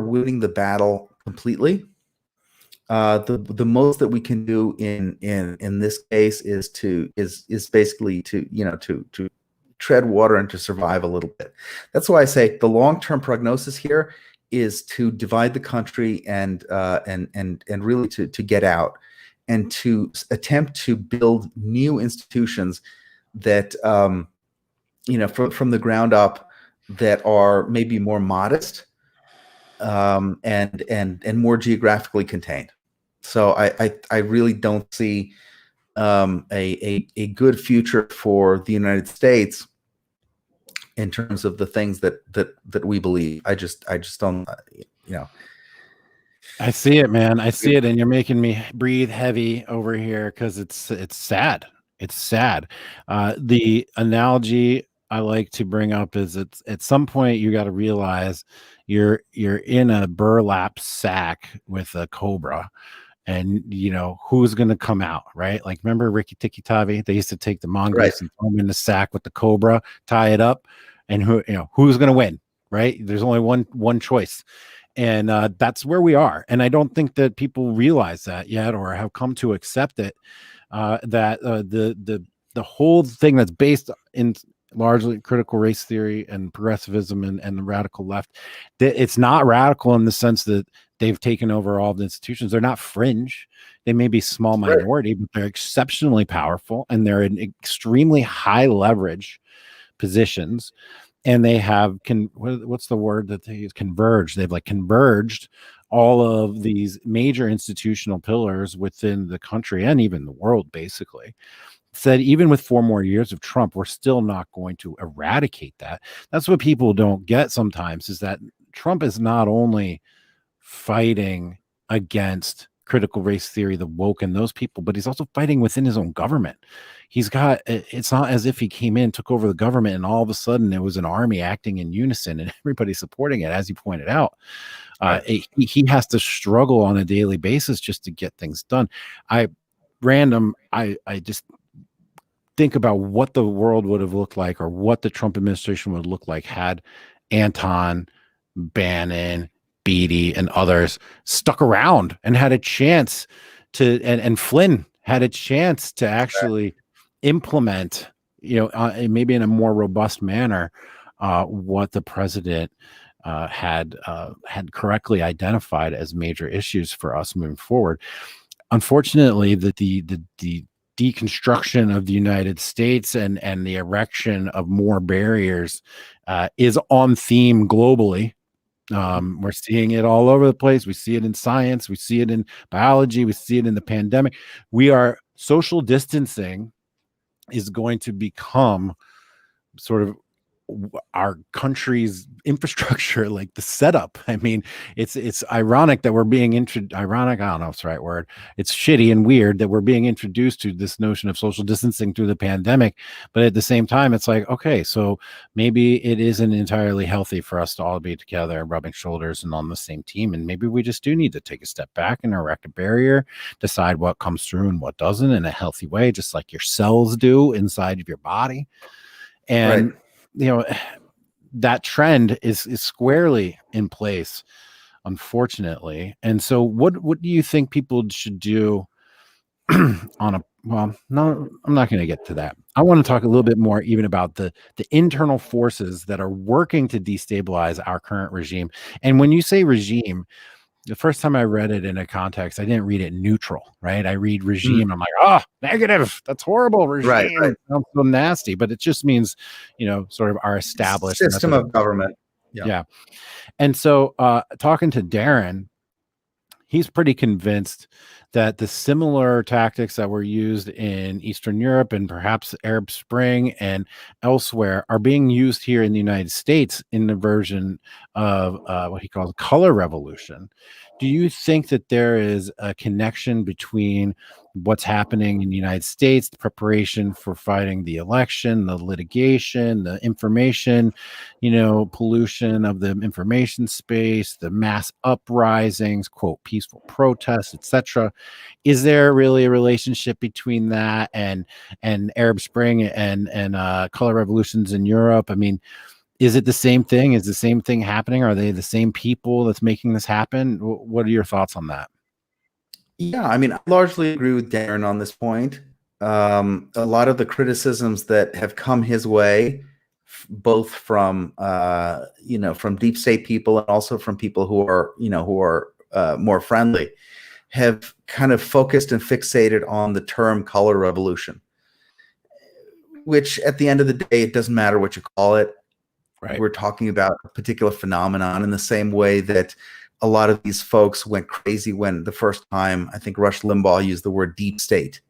S2: winning the battle completely. The most that we can do in this case is basically to tread water and to survive a little bit. That's why I say the long-term prognosis here is to divide the country and really to get out and to attempt to build new institutions that from the ground up that are maybe more modest and more geographically contained. So I really don't see a good future for the United States in terms of the things that we believe. I just don't,
S1: I see it, man. I see it, and you're making me breathe heavy over here because it's sad. It's sad. The analogy I like to bring up is it's at some point you got to realize you're in a burlap sack with a cobra, and who's going to come out, right? Like, remember Ricky Tikki Tavi? They used to take the mongoose and throw them in the sack with the cobra, tie it up, and who's going to win, right? There's only one choice. And that's where we are. And I don't think that people realize that yet or have come to accept it, that the whole thing that's based in largely critical race theory and progressivism and the radical left, that it's not radical in the sense that they've taken over all the institutions. They're not fringe. They may be small minority, but they're exceptionally powerful, and they're in extremely high leverage positions. And they have what's the word that they use? Converged. They've converged all of these major institutional pillars within the country and even the world, basically. Said even with 4 more years of Trump, we're still not going to eradicate that. That's what people don't get sometimes, is that Trump is not only fighting against critical race theory, the woke, and those people, but he's also fighting within his own government. It's not as if he came in, took over the government, and all of a sudden there was an army acting in unison and everybody supporting it, as you pointed out. He has to struggle on a daily basis just to get things done. I just think about what the world would have looked like, or what the Trump administration would look like had Anton, Bannon, Beatty, and others stuck around and had a chance to, and Flynn had a chance to actually implement, maybe in a more robust manner, what the president had correctly identified as major issues for us moving forward. Unfortunately, the deconstruction of the United States and the erection of more barriers is on theme globally. We're seeing it all over the place. We see it in science. We see it in biology. We see it in the pandemic. Social distancing is going to become sort of our country's infrastructure, like the setup. I mean, it's ironic that we're being ironic. I don't know if it's the right word. It's shitty and weird that we're being introduced to this notion of social distancing through the pandemic. But at the same time, it's like, okay, so maybe it isn't entirely healthy for us to all be together, rubbing shoulders and on the same team. And maybe we just do need to take a step back and erect a barrier, decide what comes through and what doesn't in a healthy way, just like your cells do inside of your body. And that trend is squarely in place, unfortunately. And so what do you think people should do on Well, no, I'm not going to get to that. I want to talk a little bit more even about the internal forces that are working to destabilize our current regime. And when you say regime, the first time I read it in a context, I didn't read it neutral, right? I read
S2: Mm,
S1: regime. I'm like, oh, negative. That's horrible.
S2: right,
S1: Regime
S2: right.
S1: sounds so nasty, but it just means, sort of our established
S2: System
S1: method of,
S2: of government. Yeah.
S1: yeah. And so, talking to Darren, he's pretty convinced that the similar tactics that were used in Eastern Europe and perhaps Arab Spring and elsewhere are being used here in the United States in the version of what he calls color revolution. Do you think that there is a connection between what's happening in the United States, the preparation for fighting the election, the litigation, the information, pollution of the information space, the mass uprisings, quote, peaceful protests, etc.? Is there really a relationship between that and Arab Spring and color revolutions in Europe? I mean, is it the same thing? Is the same thing happening? Are they the same people that's making this happen? What are your thoughts on that?
S2: Yeah, I mean, I largely agree with Darren on this point. A lot of the criticisms that have come his way, both from from deep state people and also from people who are more friendly, have kind of focused and fixated on the term color revolution, which at the end of the day, it doesn't matter what you call it.
S1: Right.
S2: We're talking about a particular phenomenon in the same way that a lot of these folks went crazy when the first time I think Rush Limbaugh used the word deep state.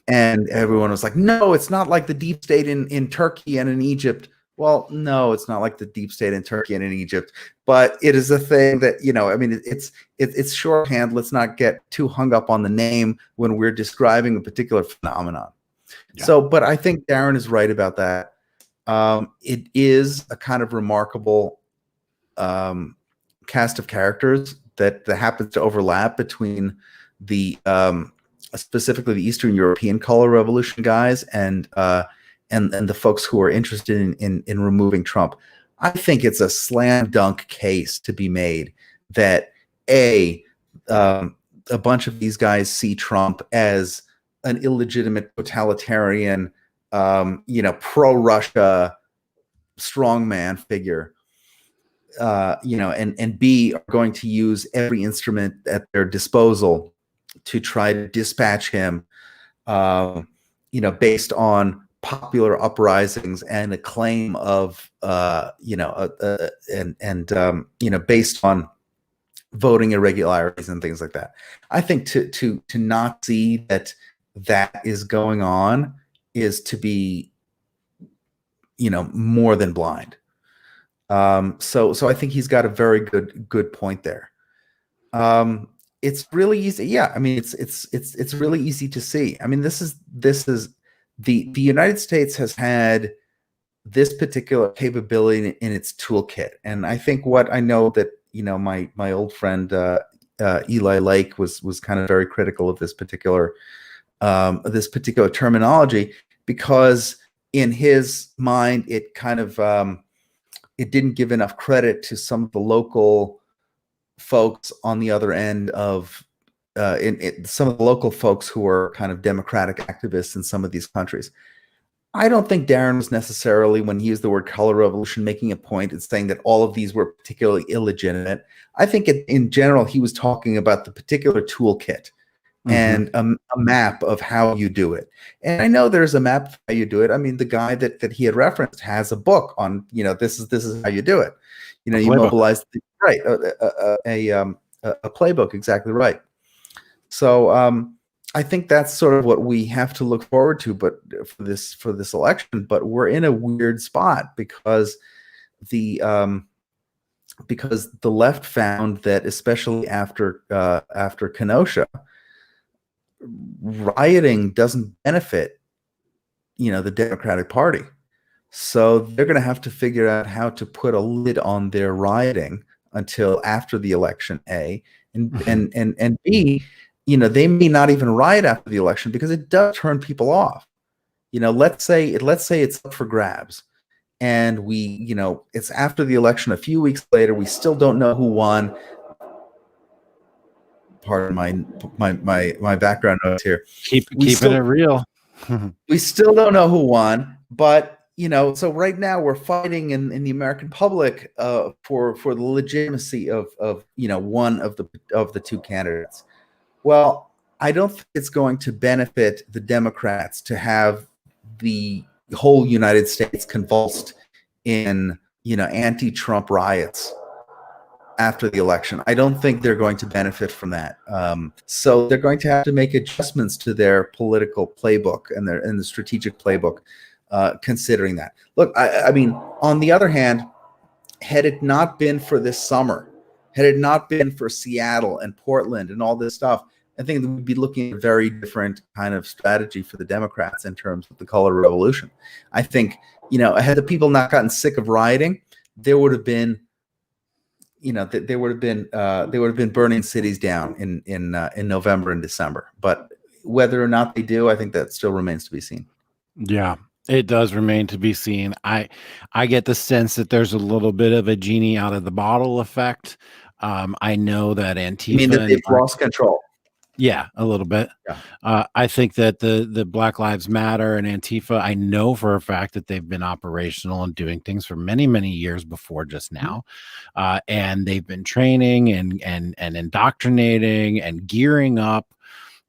S2: And everyone was like, no, it's not like the deep state in Turkey and in Egypt. Well, no, it's not like the deep state in Turkey and in Egypt, but it is a thing that, I mean, it's shorthand. Let's not get too hung up on the name when we're describing a particular phenomenon.
S1: Yeah.
S2: So, but I think Darren is right about that. It is a kind of remarkable cast of characters that happens to overlap between the specifically the Eastern European color revolution guys and the folks who are interested in removing Trump. I think it's a slam dunk case to be made that a bunch of these guys see Trump as an illegitimate totalitarian, pro-Russia strongman figure, and B, are going to use every instrument at their disposal to try to dispatch him, based on popular uprisings and a claim of, based on voting irregularities and things like that. I think to not see that is going on is to be, more than blind. So I think he's got a very good point there. It's really easy. Yeah, I mean, it's really easy to see. I mean, this is the United States has had this particular capability in its toolkit, and I think what I know that my old friend Eli Lake was kind of very critical of this particular terminology, because in his mind it kind of it didn't give enough credit to some of the local folks on the other end of some of the local folks who are kind of democratic activists in some of these countries. I don't think Darren was necessarily, when he used the word color revolution, making a point and saying that all of these were particularly illegitimate. I think in general, he was talking about the particular toolkit and a map of how you do it. And I know there's a map of how you do it. I mean, the guy that he had referenced has a book on, this is how you do it. You mobilize right, a playbook, exactly right. So I think that's sort of what we have to look forward to, but for this election. But we're in a weird spot because the left found that, especially after Kenosha, rioting doesn't benefit the Democratic Party. So they're going to have to figure out how to put a lid on their rioting until after the election, A, and B, they may not even riot after the election because it does turn people off. Let's say it's up for grabs, and it's after the election a few weeks later, we still don't know who won. pardon my background notes here.
S1: Keeping it real.
S2: We still don't know who won, but so right now we're fighting in the American public for the legitimacy of one of the two candidates. Well, I don't think it's going to benefit the Democrats to have the whole United States convulsed in anti-Trump riots after the election. I don't think they're going to benefit from that. So they're going to have to make adjustments to their political playbook and the strategic playbook, considering that. Look, I mean, on the other hand, had it not been for this summer, had it not been for Seattle and Portland and all this stuff, I think we'd be looking at a very different kind of strategy for the Democrats in terms of the color revolution. I think, had the people not gotten sick of rioting, there would have been, they would have been burning cities down in November and December. But whether or not they do, I think that still remains to be seen.
S1: Yeah, it does remain to be seen. I get the sense that there's a little bit of a genie out of the bottle effect. I know that Antifa.
S2: You mean that they've lost control?
S1: Yeah, a little bit. Yeah. I think that the Black Lives Matter and Antifa, I know for a fact that they've been operational and doing things for many, many years before just now. And they've been training and indoctrinating and gearing up.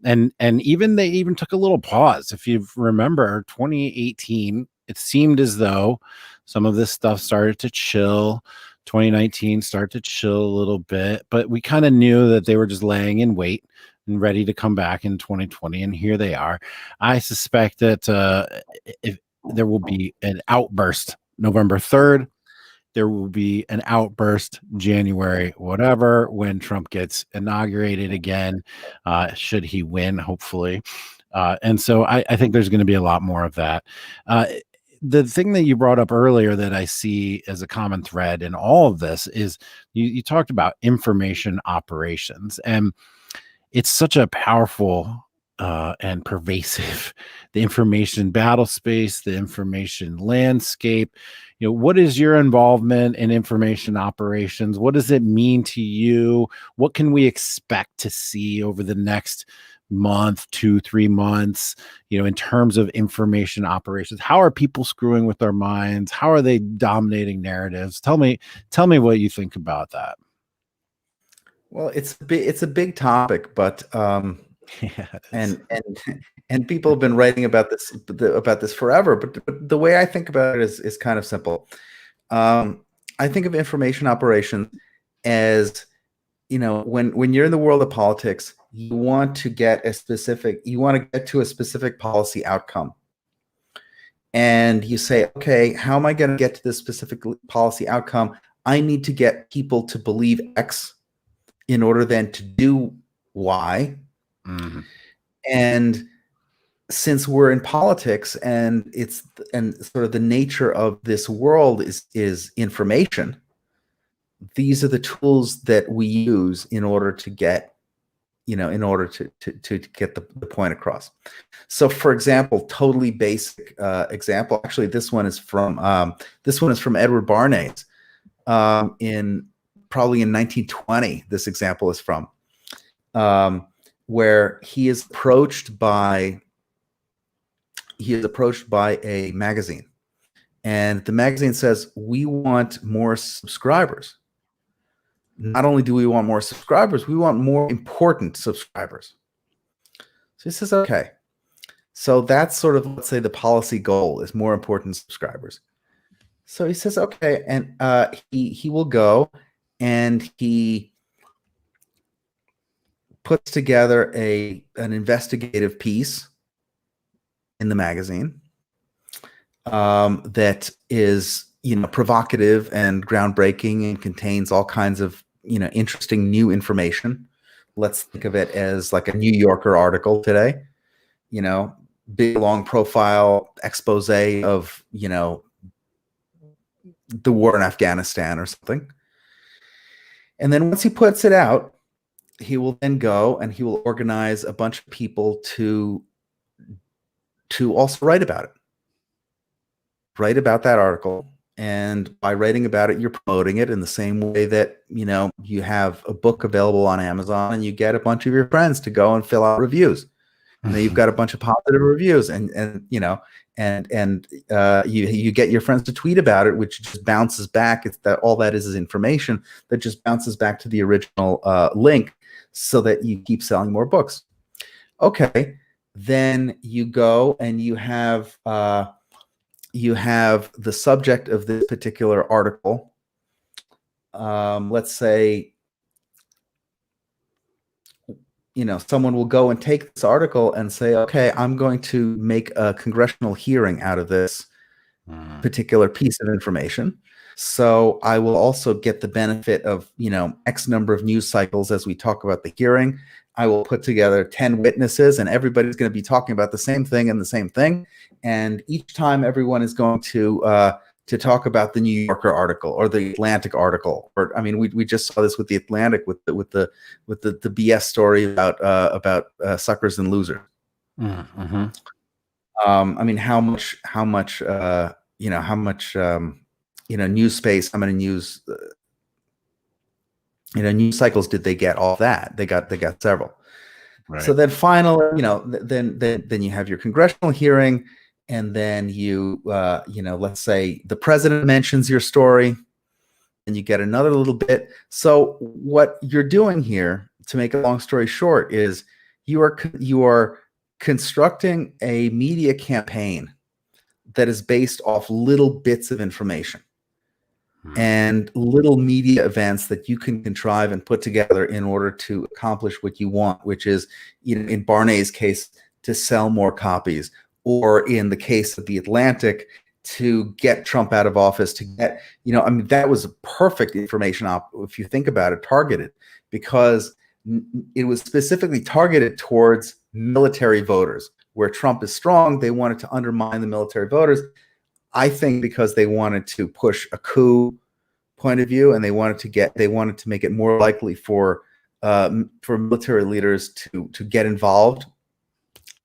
S1: And even they even took a little pause. If you remember 2018, it seemed as though some of this stuff started to chill. 2019 started to chill a little bit, but we kind of knew that they were just laying in wait and ready to come back in 2020. And here they are. I suspect that if there will be an outburst November 3rd, there will be an outburst January, whatever, when Trump gets inaugurated again, should he win, hopefully. And so I think there's going to be a lot more of that. The thing that you brought up earlier that I see as a common thread in all of this is you talked about information operations, and it's such a powerful and pervasive, the information battle space, the information landscape. What is your involvement in information operations? What does it mean to you? What can we expect to see over the next month, 2-3 months, in terms of information operations? How are people screwing with our minds? How are they dominating narratives? Tell me what you think about that.
S2: Well, it's a big topic, but and people have been writing about this forever. But the way I think about it is kind of simple. I think of information operations as, when you're in the world of politics, you want to get to a specific policy outcome. And you say, okay, how am I going to get to this specific policy outcome? I need to get people to believe X in order then to do Y. Mm-hmm. And since we're in politics and sort of the nature of this world is information, these are the tools that we use in order to get, to get the point across. So, for example, totally basic example. Actually, this one is from Edward Bernays probably in 1920. This example is from where he is approached by a magazine, and the magazine says, "We want more subscribers. Not only do we want more subscribers, we want more important subscribers." So he says, okay, so that's sort of, let's say, the policy goal is more important subscribers. So he says, okay, and he will go and he puts together an investigative piece in the magazine that is, provocative and groundbreaking and contains all kinds of, interesting new information. Let's think of it as like a New Yorker article today, big long profile expose of, the war in Afghanistan or something. And then once he puts it out, he will then go and he will organize a bunch of people to also write about it. Write about that article And by writing about it, you're promoting it in the same way that, you have a book available on Amazon and you get a bunch of your friends to go and fill out reviews. And then you've got a bunch of positive reviews, and you get your friends to tweet about it, which just bounces back. It's that all that is information that just bounces back to the original link, so that you keep selling more books. Okay, then you go and you have the subject of this particular article. Let's say, someone will go and take this article and say, okay, I'm going to make a congressional hearing out of this particular piece of information. So I will also get the benefit of, X number of news cycles as we talk about the hearing. I will put together 10 witnesses, and everybody's going to be talking about the same thing and the same thing. And each time everyone is going to talk about the New Yorker article or the Atlantic article, or we just saw this with the Atlantic with the BS story about suckers and losers.
S1: Mm-hmm.
S2: How much news space, how many news news cycles did they get off that? They got several. Right. So then finally, then you have your congressional hearing. And then let's say the president mentions your story, and you get another little bit. So what you're doing here, to make a long story short, is you are constructing a media campaign that is based off little bits of information and little media events that you can contrive and put together in order to accomplish what you want, which is, in Barney's case, to sell more copies. Or in the case of the Atlantic, to get Trump out of office, to get, that was a perfect information if you think about it, targeted, because it was specifically targeted towards military voters. Where Trump is strong, they wanted to undermine the military voters. I think because they wanted to push a coup point of view, and they wanted to make it more likely for military leaders to get involved.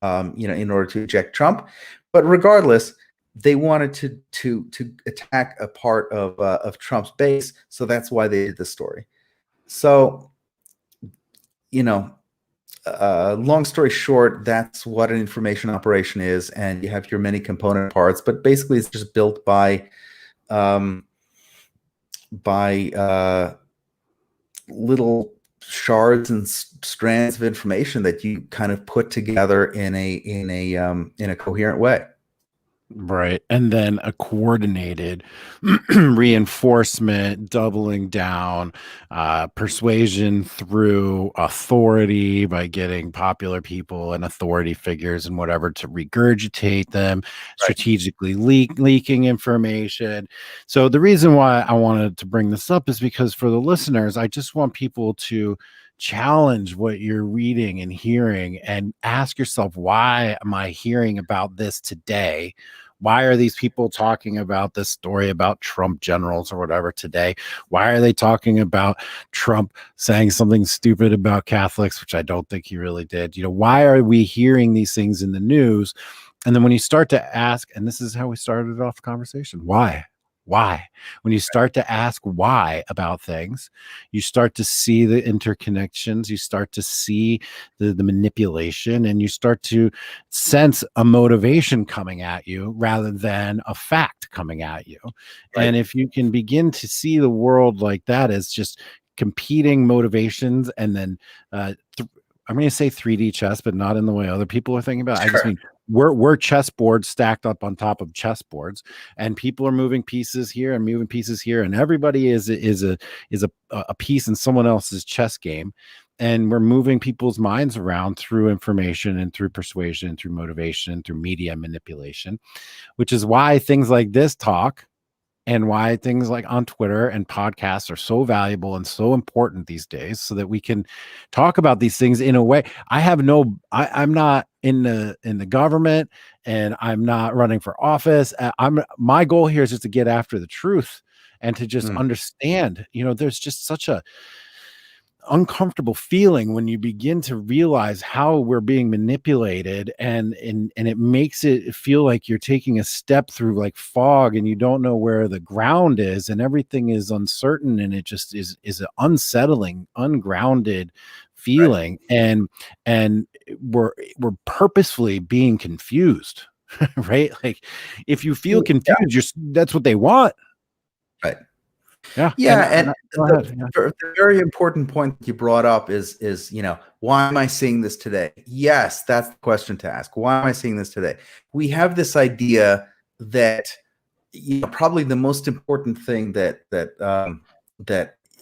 S2: In order to eject Trump, but regardless, they wanted to attack a part of Trump's base, so that's why they did the story. So, long story short, that's what an information operation is, and you have your many component parts, but basically, it's just built by little shards and strands of information that you kind of put together in a coherent way.
S1: Right. And then a coordinated reinforcement, doubling down, persuasion through authority by getting popular people and authority figures and whatever to regurgitate them, strategically leaking information. So the reason why I wanted to bring this up is because for the listeners, I just want people to challenge what you're reading and hearing and ask yourself, why am I hearing about this today? Why are these people talking about this story about Trump generals or whatever today? Why are they talking about Trump saying something stupid about Catholics, which I don't think he really did? Why are we hearing these things in the news? And then when you start to ask, and this is how we started off the conversation, why? When you start to ask why about things, you start to see the interconnections, you start to see the manipulation, and you start to sense a motivation coming at you rather than a fact coming at you. Right. And if you can begin to see the world like that as just competing motivations, and then I'm going to say 3D chess, but not in the way other people are thinking about. Sure. I just mean we're chessboards stacked up on top of chessboards, and people are moving pieces here and moving pieces here, and everybody is a piece in someone else's chess game, and we're moving people's minds around through information and through persuasion and through motivation and through media manipulation, which is why things like this talk and why things like on Twitter and podcasts are so valuable and so important these days, so that we can talk about these things in a way. I'm not in the government, and I'm not running for office. My goal here is just to get after the truth and to just understand, there's just such a uncomfortable feeling when you begin to realize how we're being manipulated, and it makes it feel like you're taking a step through like fog and you don't know where the ground is and everything is uncertain, and it just is an unsettling, ungrounded feeling. And we're purposefully being confused. Right? Like if you feel confused, that's what they want.
S2: Right.
S1: Yeah.
S2: Yeah, and
S1: Go ahead. Yeah.
S2: the very important point that you brought up is why am I seeing this today? Yes, that's the question to ask. Why am I seeing this today? We have this idea that probably the most important thing that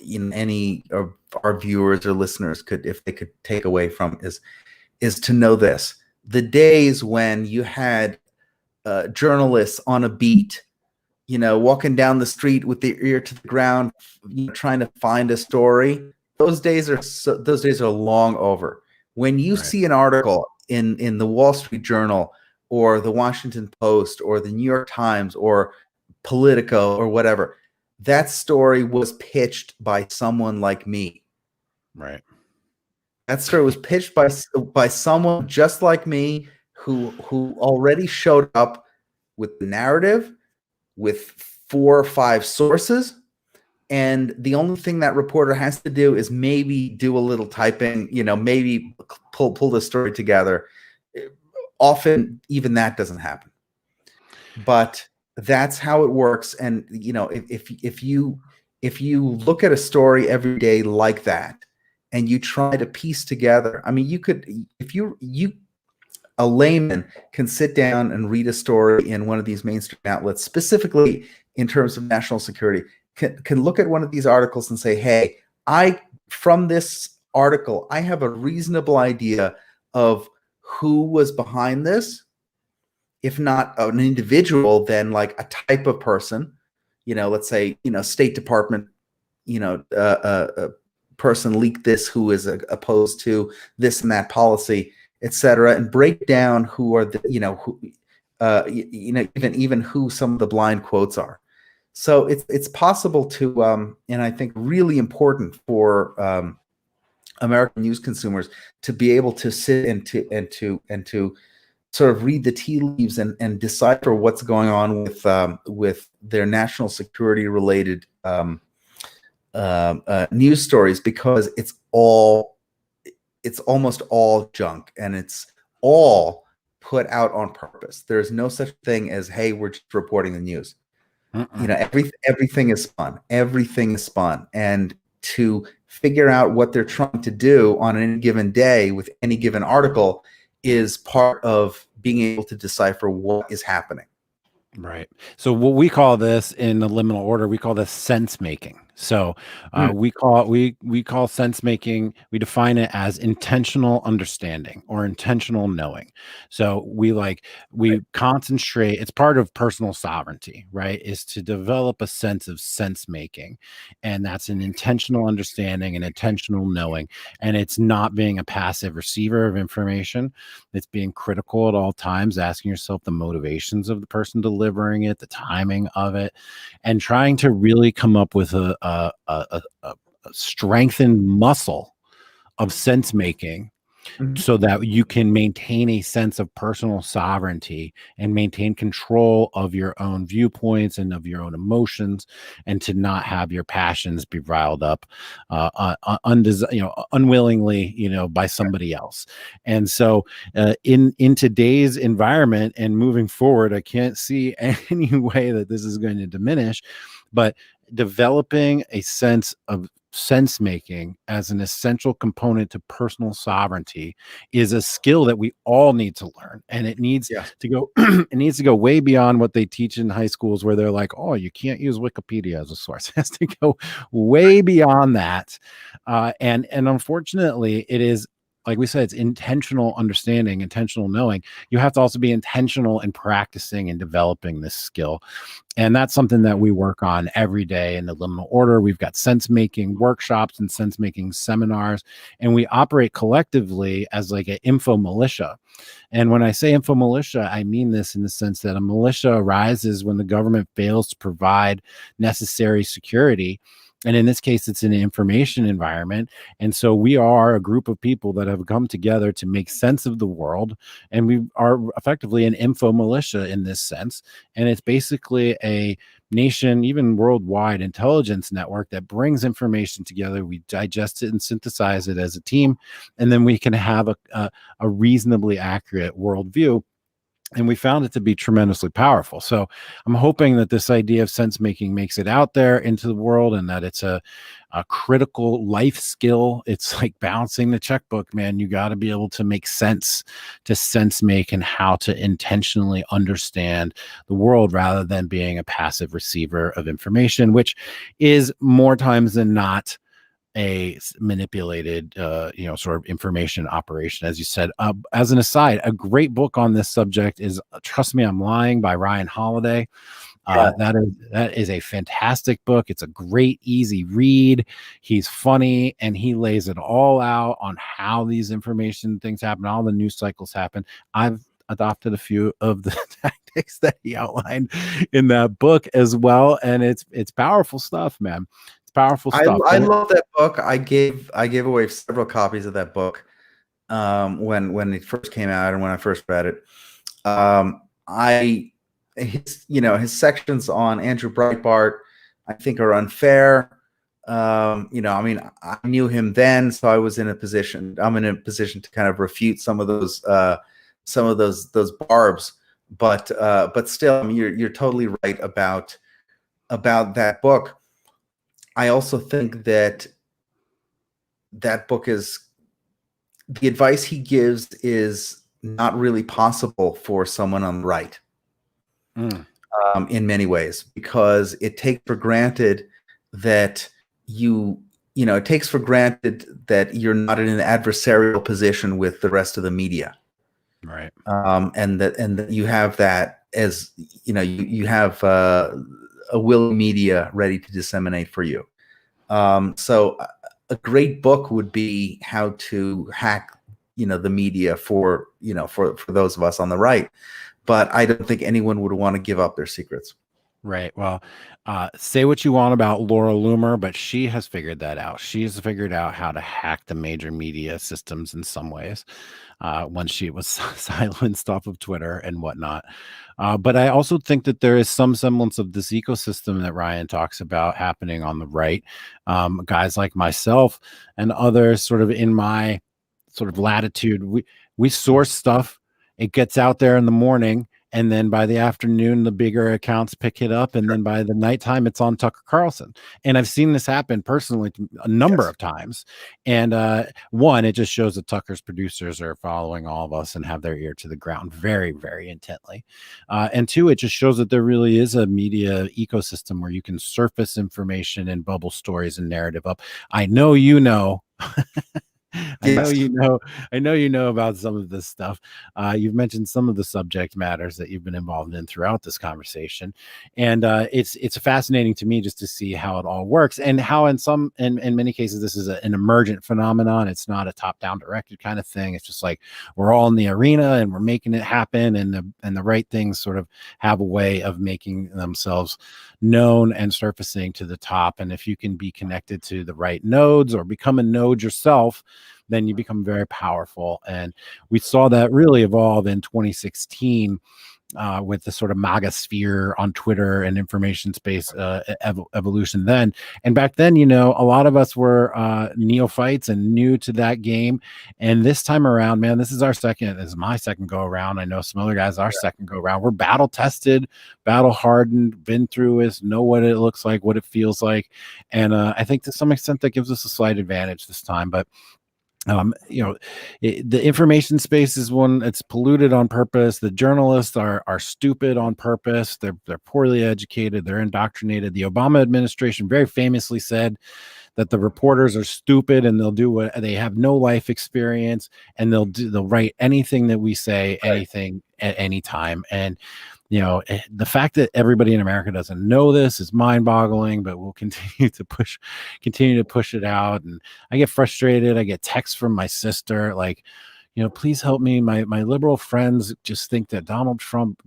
S2: any of our viewers or listeners could, if they could take away from, is to know this: the days when you had journalists on a beat, walking down the street with their ear to the ground, trying to find a story. Those days are long over. When you see an article in the Wall Street Journal or the Washington Post or the New York Times or Politico or whatever, that story was pitched by someone like me.
S1: Right. That
S2: story was pitched by someone just like me who already showed up with the narrative, with 4 or 5 sources, and the only thing that reporter has to do is maybe do a little typing, maybe pull the story together. Often even that doesn't happen, but that's how it works. And if you look at a story every day like that and you try to piece together, I mean, you could, if you a layman can sit down and read a story in one of these mainstream outlets, specifically in terms of national security, can look at one of these articles and say, hey, from this article, I have a reasonable idea of who was behind this. If not an individual, then like a type of person, let's say, State Department, person leaked this who is opposed to this and that policy, etc., and break down who are the, even who some of the blind quotes are. So it's possible to, and I think really important for American news consumers to be able to sit and to sort of read the tea leaves and decipher what's going on with their national security related news stories, because it's almost all junk, and it's all put out on purpose. There's no such thing as, hey, we're just reporting the news. Everything is spun. Everything is spun. And to figure out what they're trying to do on any given day with any given article is part of being able to decipher what is happening.
S1: Right. So what we call this in the liminal order, we call this sense making. So we call sense making, we define it as intentional understanding or intentional knowing. So we concentrate, it's part of personal sovereignty, right? Is to develop a sense of sense making. And that's an intentional understanding and intentional knowing. And it's not being a passive receiver of information. It's being critical at all times, asking yourself the motivations of the person delivering it, the timing of it, and trying to really come up with a strengthened muscle of sense making, so that you can maintain a sense of personal sovereignty and maintain control of your own viewpoints and of your own emotions, and to not have your passions be riled up unwillingly, by somebody else. And so in today's environment and moving forward, I can't see any way that this is going to diminish, but developing a sense of sense making as an essential component to personal sovereignty is a skill that we all need to learn. And it needs to go it needs to go way beyond what they teach in high schools, where they're like, oh, you can't use Wikipedia as a source. It has to go way beyond that. And unfortunately, it is, like we said, it's intentional understanding, intentional knowing. You have to also be intentional in practicing and developing this skill. And that's something that we work on every day in the liminal order. We've got sense-making workshops and sense-making seminars, and we operate collectively as like an info militia. And when I say info militia, I mean this in the sense that a militia arises when the government fails to provide necessary security And in this case, it's an information environment. And so we are a group of people that have come together to make sense of the world. And we are effectively an info militia in this sense. And it's basically a nation, even worldwide intelligence network that brings information together. We digest it and synthesize it as a team. And then we can have a reasonably accurate worldview. And we found it to be tremendously powerful. So I'm hoping that this idea of sense making makes it out there into the world, and that it's a critical life skill. It's like balancing the checkbook, man. You got to be able to make sense, to sense make, and how to intentionally understand the world rather than being a passive receiver of information, which is more times than not a manipulated sort of information operation, as you said. As an aside, a great book on this subject is Trust Me, I'm Lying by Ryan Holiday. That is a fantastic book. It's a great, easy read. He's funny, and he lays it all out on how these information things happen, all the news cycles happen. I've adopted a few of the tactics that he outlined in that book as well, and it's powerful stuff, man. Powerful stuff.
S2: I love that book. I gave away several copies of that book when it first came out and when I first read it. His sections on Andrew Breitbart, I think, are unfair. I knew him then, so I'm in a position to kind of refute some of those barbs. But still, you're totally right about that book. I also think that book is, the advice he gives is not really possible for someone on the right in many ways, because it takes for granted that it takes for granted that you're not in an adversarial position with the rest of the media.
S1: Right.
S2: And that you have that, as you have a willing media ready to disseminate for you. So a great book would be How to Hack, the media for those of us on the right. But I don't think anyone would want to give up their secrets.
S1: Right. Well, say what you want about Laura Loomer, but she has figured that out. She's figured out how to hack the major media systems in some ways, once she was silenced off of Twitter and whatnot. But I also think that there is some semblance of this ecosystem that Ryan talks about happening on the right. Guys like myself and others sort of in my sort of latitude, we source stuff. It gets out there in the morning, and then by the afternoon, the bigger accounts pick it up. And then by the nighttime, it's on Tucker Carlson. And I've seen this happen personally a number of times. And one, it just shows that Tucker's producers are following all of us and have their ear to the ground very, very intently. And two, it just shows that there really is a media ecosystem where you can surface information and bubble stories and narrative up. I know you know. I know you know about some of this stuff. You've mentioned some of the subject matters that you've been involved in throughout this conversation, and it's fascinating to me just to see how it all works, and how in many cases this is an emergent phenomenon. It's not a top-down directed kind of thing. It's just like we're all in the arena and we're making it happen, and the right things sort of have a way of making themselves known and surfacing to the top. And if you can be connected to the right nodes or become a node yourself, then you become very powerful. And we saw that really evolve in 2016 with the sort of MAGA sphere on Twitter and information space evolution then. And back then, a lot of us were neophytes and new to that game. And this time around, man, this is my second go around. I know some other guys, our second go around. We're battle tested, battle hardened, been through this, know what it looks like, what it feels like. And I think to some extent that gives us a slight advantage this time. But the information space is one, it's polluted on purpose. The journalists are stupid on purpose. They're poorly educated. They're indoctrinated. The Obama administration very famously said that the reporters are stupid and they'll do what they have no life experience, and they'll write anything that we say, anything at any time. And the fact that everybody in America doesn't know this is mind-boggling, but we'll continue to push it out. And I get frustrated. I get texts from my sister like, please help me. My liberal friends just think that Donald Trump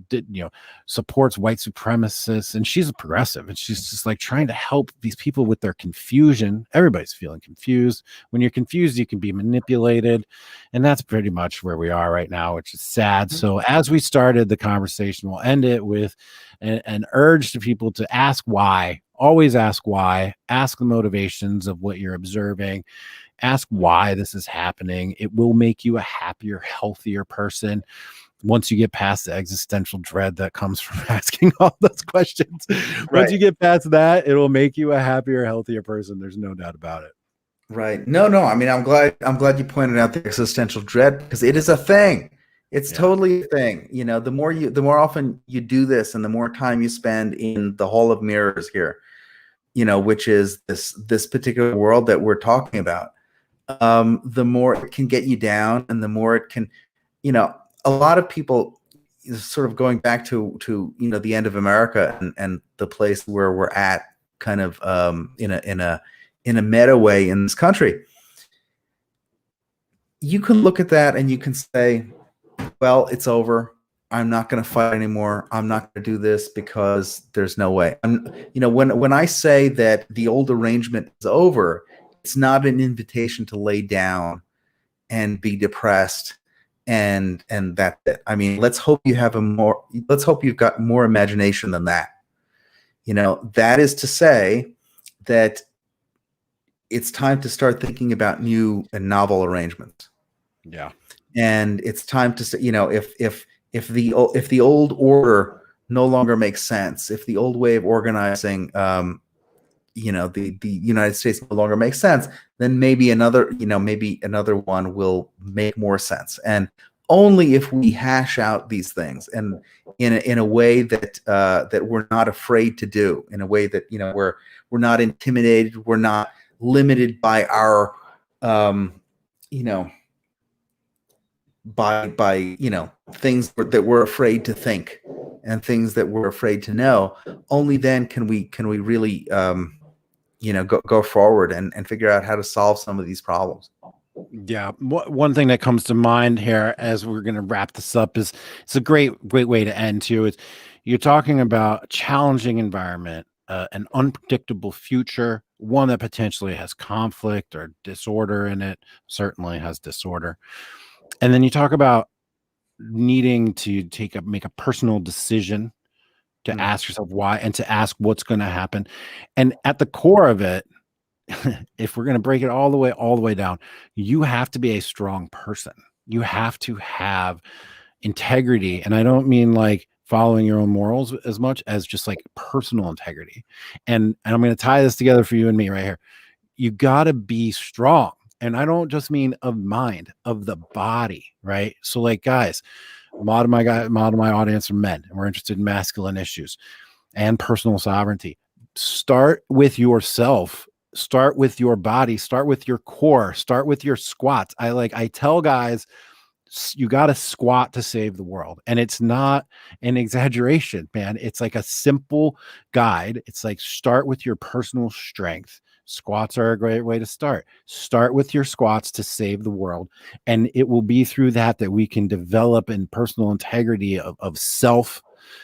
S1: supports white supremacists, and she's a progressive, and she's just like trying to help these people with their confusion. Everybody's feeling confused. When you're confused, you can be manipulated, and that's pretty much where we are right now, which is sad. So as we started the conversation, we'll end it with an urge to people to ask why. Always ask why. Ask the motivations of what you're observing. Ask why this is happening. It will make you a happier, healthier person once you get past the existential dread that comes from asking all those questions. Right. Once you get past that, it will make you a happier, healthier person. There's no doubt about it.
S2: Right. No. I mean, I'm glad you pointed out the existential dread, because it is a thing. It's totally a thing. The more often you do this, and the more time you spend in the Hall of Mirrors here, which is this particular world that we're talking about, the more it can get you down, and the more it can, a lot of people, sort of going back to the end of America and the place where we're at, kind of in a meta way in this country. You can look at that and you can say, well, it's over. I'm not going to fight anymore. I'm not going to do this because there's no way. When I say that the old arrangement is over, it's not an invitation to lay down and be depressed and that's it. I mean, let's hope you've got more imagination than that. That is to say that it's time to start thinking about new and novel arrangements.
S1: Yeah. And
S2: it's time to say, if the old order no longer makes sense, if the old way of organizing, the United States no longer makes sense, then maybe another one will make more sense. And only if we hash out these things, and in a way that that we're not afraid to do, in a way that we're not intimidated, we're not limited by our by things that we're afraid to think and things that we're afraid to know. Only then can we really go forward and figure out how to solve some of these problems.
S1: Yeah. One thing that comes to mind here as we're going to wrap this up is, it's a great way to end too. Is you're talking about a challenging environment, an unpredictable future, one that potentially has conflict or disorder in it, certainly has disorder. And then you talk about needing to make a personal decision to ask yourself why, and to ask what's going to happen. And at the core of it, if we're going to break it all the way down, you have to be a strong person. You have to have integrity. And I don't mean like following your own morals as much as just like personal integrity. And I'm going to tie this together for you and me right here. You got to be strong. And I don't just mean of mind, of the body, right? So like, guys, a lot of my audience are men, and we're interested in masculine issues and personal sovereignty. Start with yourself. Start with your body. Start with your core. Start with your squats. I tell guys, you got to squat to save the world. And it's not an exaggeration, man. It's like a simple guide. It's like, start with your personal strength. Squats are a great way to start. Start with your squats to save the world. And it will be through that we can develop in personal integrity of self,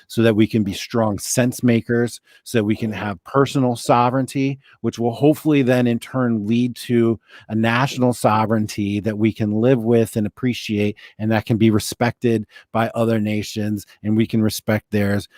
S1: so that we can be strong sense makers, so that we can have personal sovereignty, which will hopefully then in turn lead to a national sovereignty that we can live with and appreciate, and that can be respected by other nations, and we can respect theirs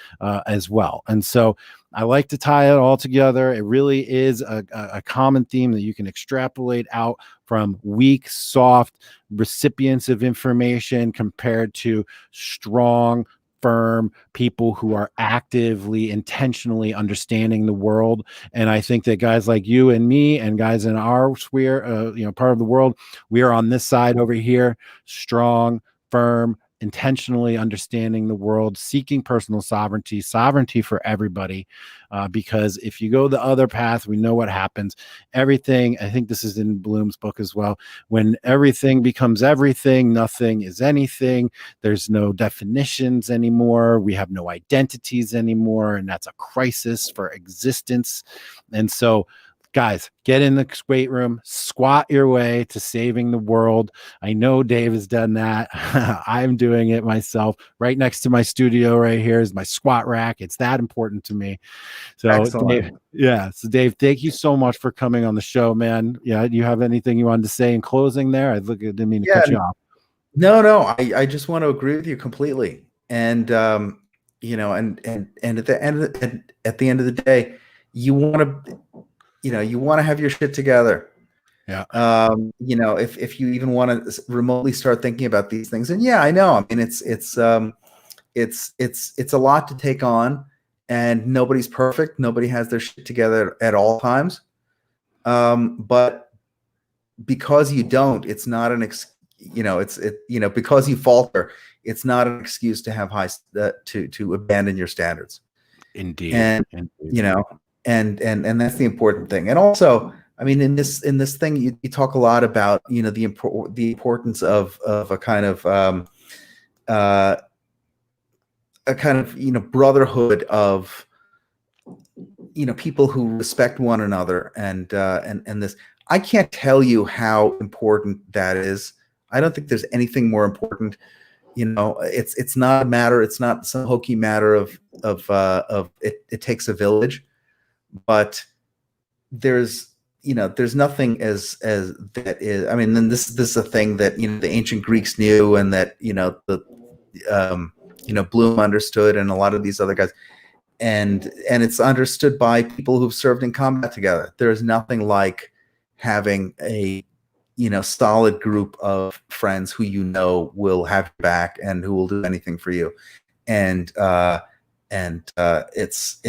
S1: as well. And so I like to tie it all together. It really is a common theme that you can extrapolate out from weak, soft recipients of information compared to strong, firm people who are actively, intentionally understanding the world. And I think that guys like you and me, and guys in our sphere, part of the world, we are on this side over here, strong, firm, intentionally understanding the world, seeking personal sovereignty for everybody. Because if you go the other path, we know what happens. Everything, I think this is in Bloom's book as well, when everything becomes everything, nothing is anything. There's no definitions anymore. We have no identities anymore. And that's a crisis for existence. And so Guys, get in the weight room, squat your way to saving the world. I know Dave has done that. I'm doing it myself. Right next to my studio right here is my squat rack. It's that important to me. So Dave, so Dave, thank you so much for coming on the show, man. Yeah, do you have anything you wanted to say in closing there? I didn't mean to cut you off.
S2: No, I just want to agree with you completely. And you know, and at the end of the day, you want to have your shit together.
S1: Yeah.
S2: You know, if you even want to remotely start thinking about these things, and yeah, I know. I mean, it's a lot to take on, and nobody's perfect. Nobody has their shit together at all times. But because you don't, it's not an because you falter, it's not an excuse to have to abandon your standards.
S1: Indeed.
S2: And you know, and that's the important thing. And also, I mean, in this thing, you talk a lot about, you know, the importance of a kind of you know, brotherhood of, you know, people who respect one another, and this, I can't tell you how important that is. I don't think there's anything more important. You know, it's not a matter. It's not some hokey matter of it takes a village, but there's nothing as that is. I mean, then this is a thing that, you know, the ancient Greeks knew, and that, you know, Bloom understood, and a lot of these other guys, and it's understood by people who've served in combat together. There is nothing like having a, you know, solid group of friends who, you know, will have your back and who will do anything for you. And it's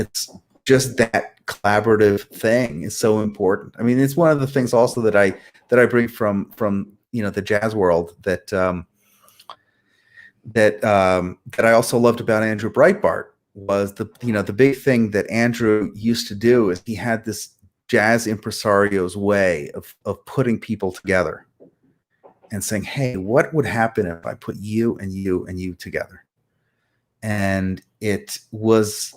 S2: just that collaborative thing is so important. I mean, it's one of the things also that I bring from, you know, the jazz world that I also loved about Andrew Breitbart was the big thing that Andrew used to do is he had this jazz impresario's way of putting people together and saying, hey, what would happen if I put you and you and you together? And it was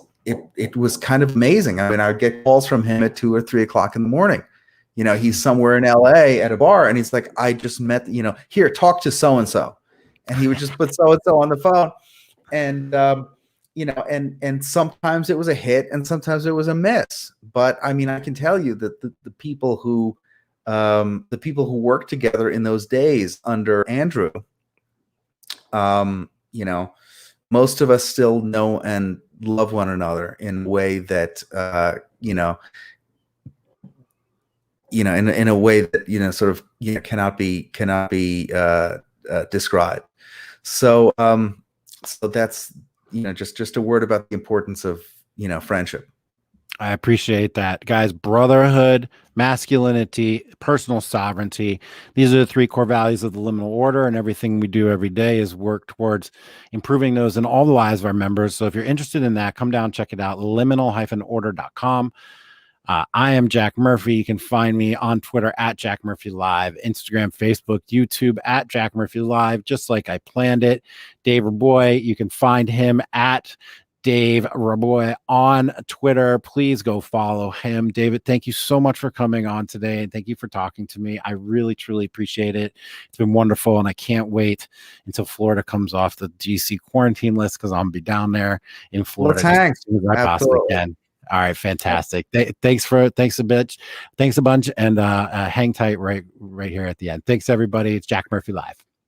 S2: kind of amazing. I mean, I would get calls from him at 2 or 3 o'clock in the morning. You know, he's somewhere in LA at a bar, and he's like, I just met, you know, here, talk to so-and-so. And he would just put so-and-so on the phone. And, you know, and sometimes it was a hit and sometimes it was a miss. But I mean, I can tell you that the people who worked together in those days under Andrew, you know, most of us still know and love one another in a way that, in a way that, you know, sort of, you know, cannot be described. So, so that's, you know, just a word about the importance of, you know, friendship.
S1: I appreciate that, guys. Brotherhood, masculinity, personal sovereignty. These are the 3 core values of the Liminal Order, and everything we do every day is work towards improving those in all the lives of our members. So if you're interested in that, come down, check it out, liminal-order.com. I am Jack Murphy. You can find me on Twitter at Jack Murphy Live, Instagram, Facebook, YouTube at Jack Murphy Live, just like I planned it. Dave Reaboi, you can find him at Dave Reaboi on Twitter. Please go follow him. David, thank you so much for coming on today, and thank you for talking to me. I really, truly appreciate it. It's been wonderful, and I can't wait until Florida comes off the GC quarantine list, because I'll be down there in Florida as soon as I possibly can. All right, fantastic. Thanks a bunch, and hang tight right here at the end. Thanks, everybody. It's Jack Murphy Live.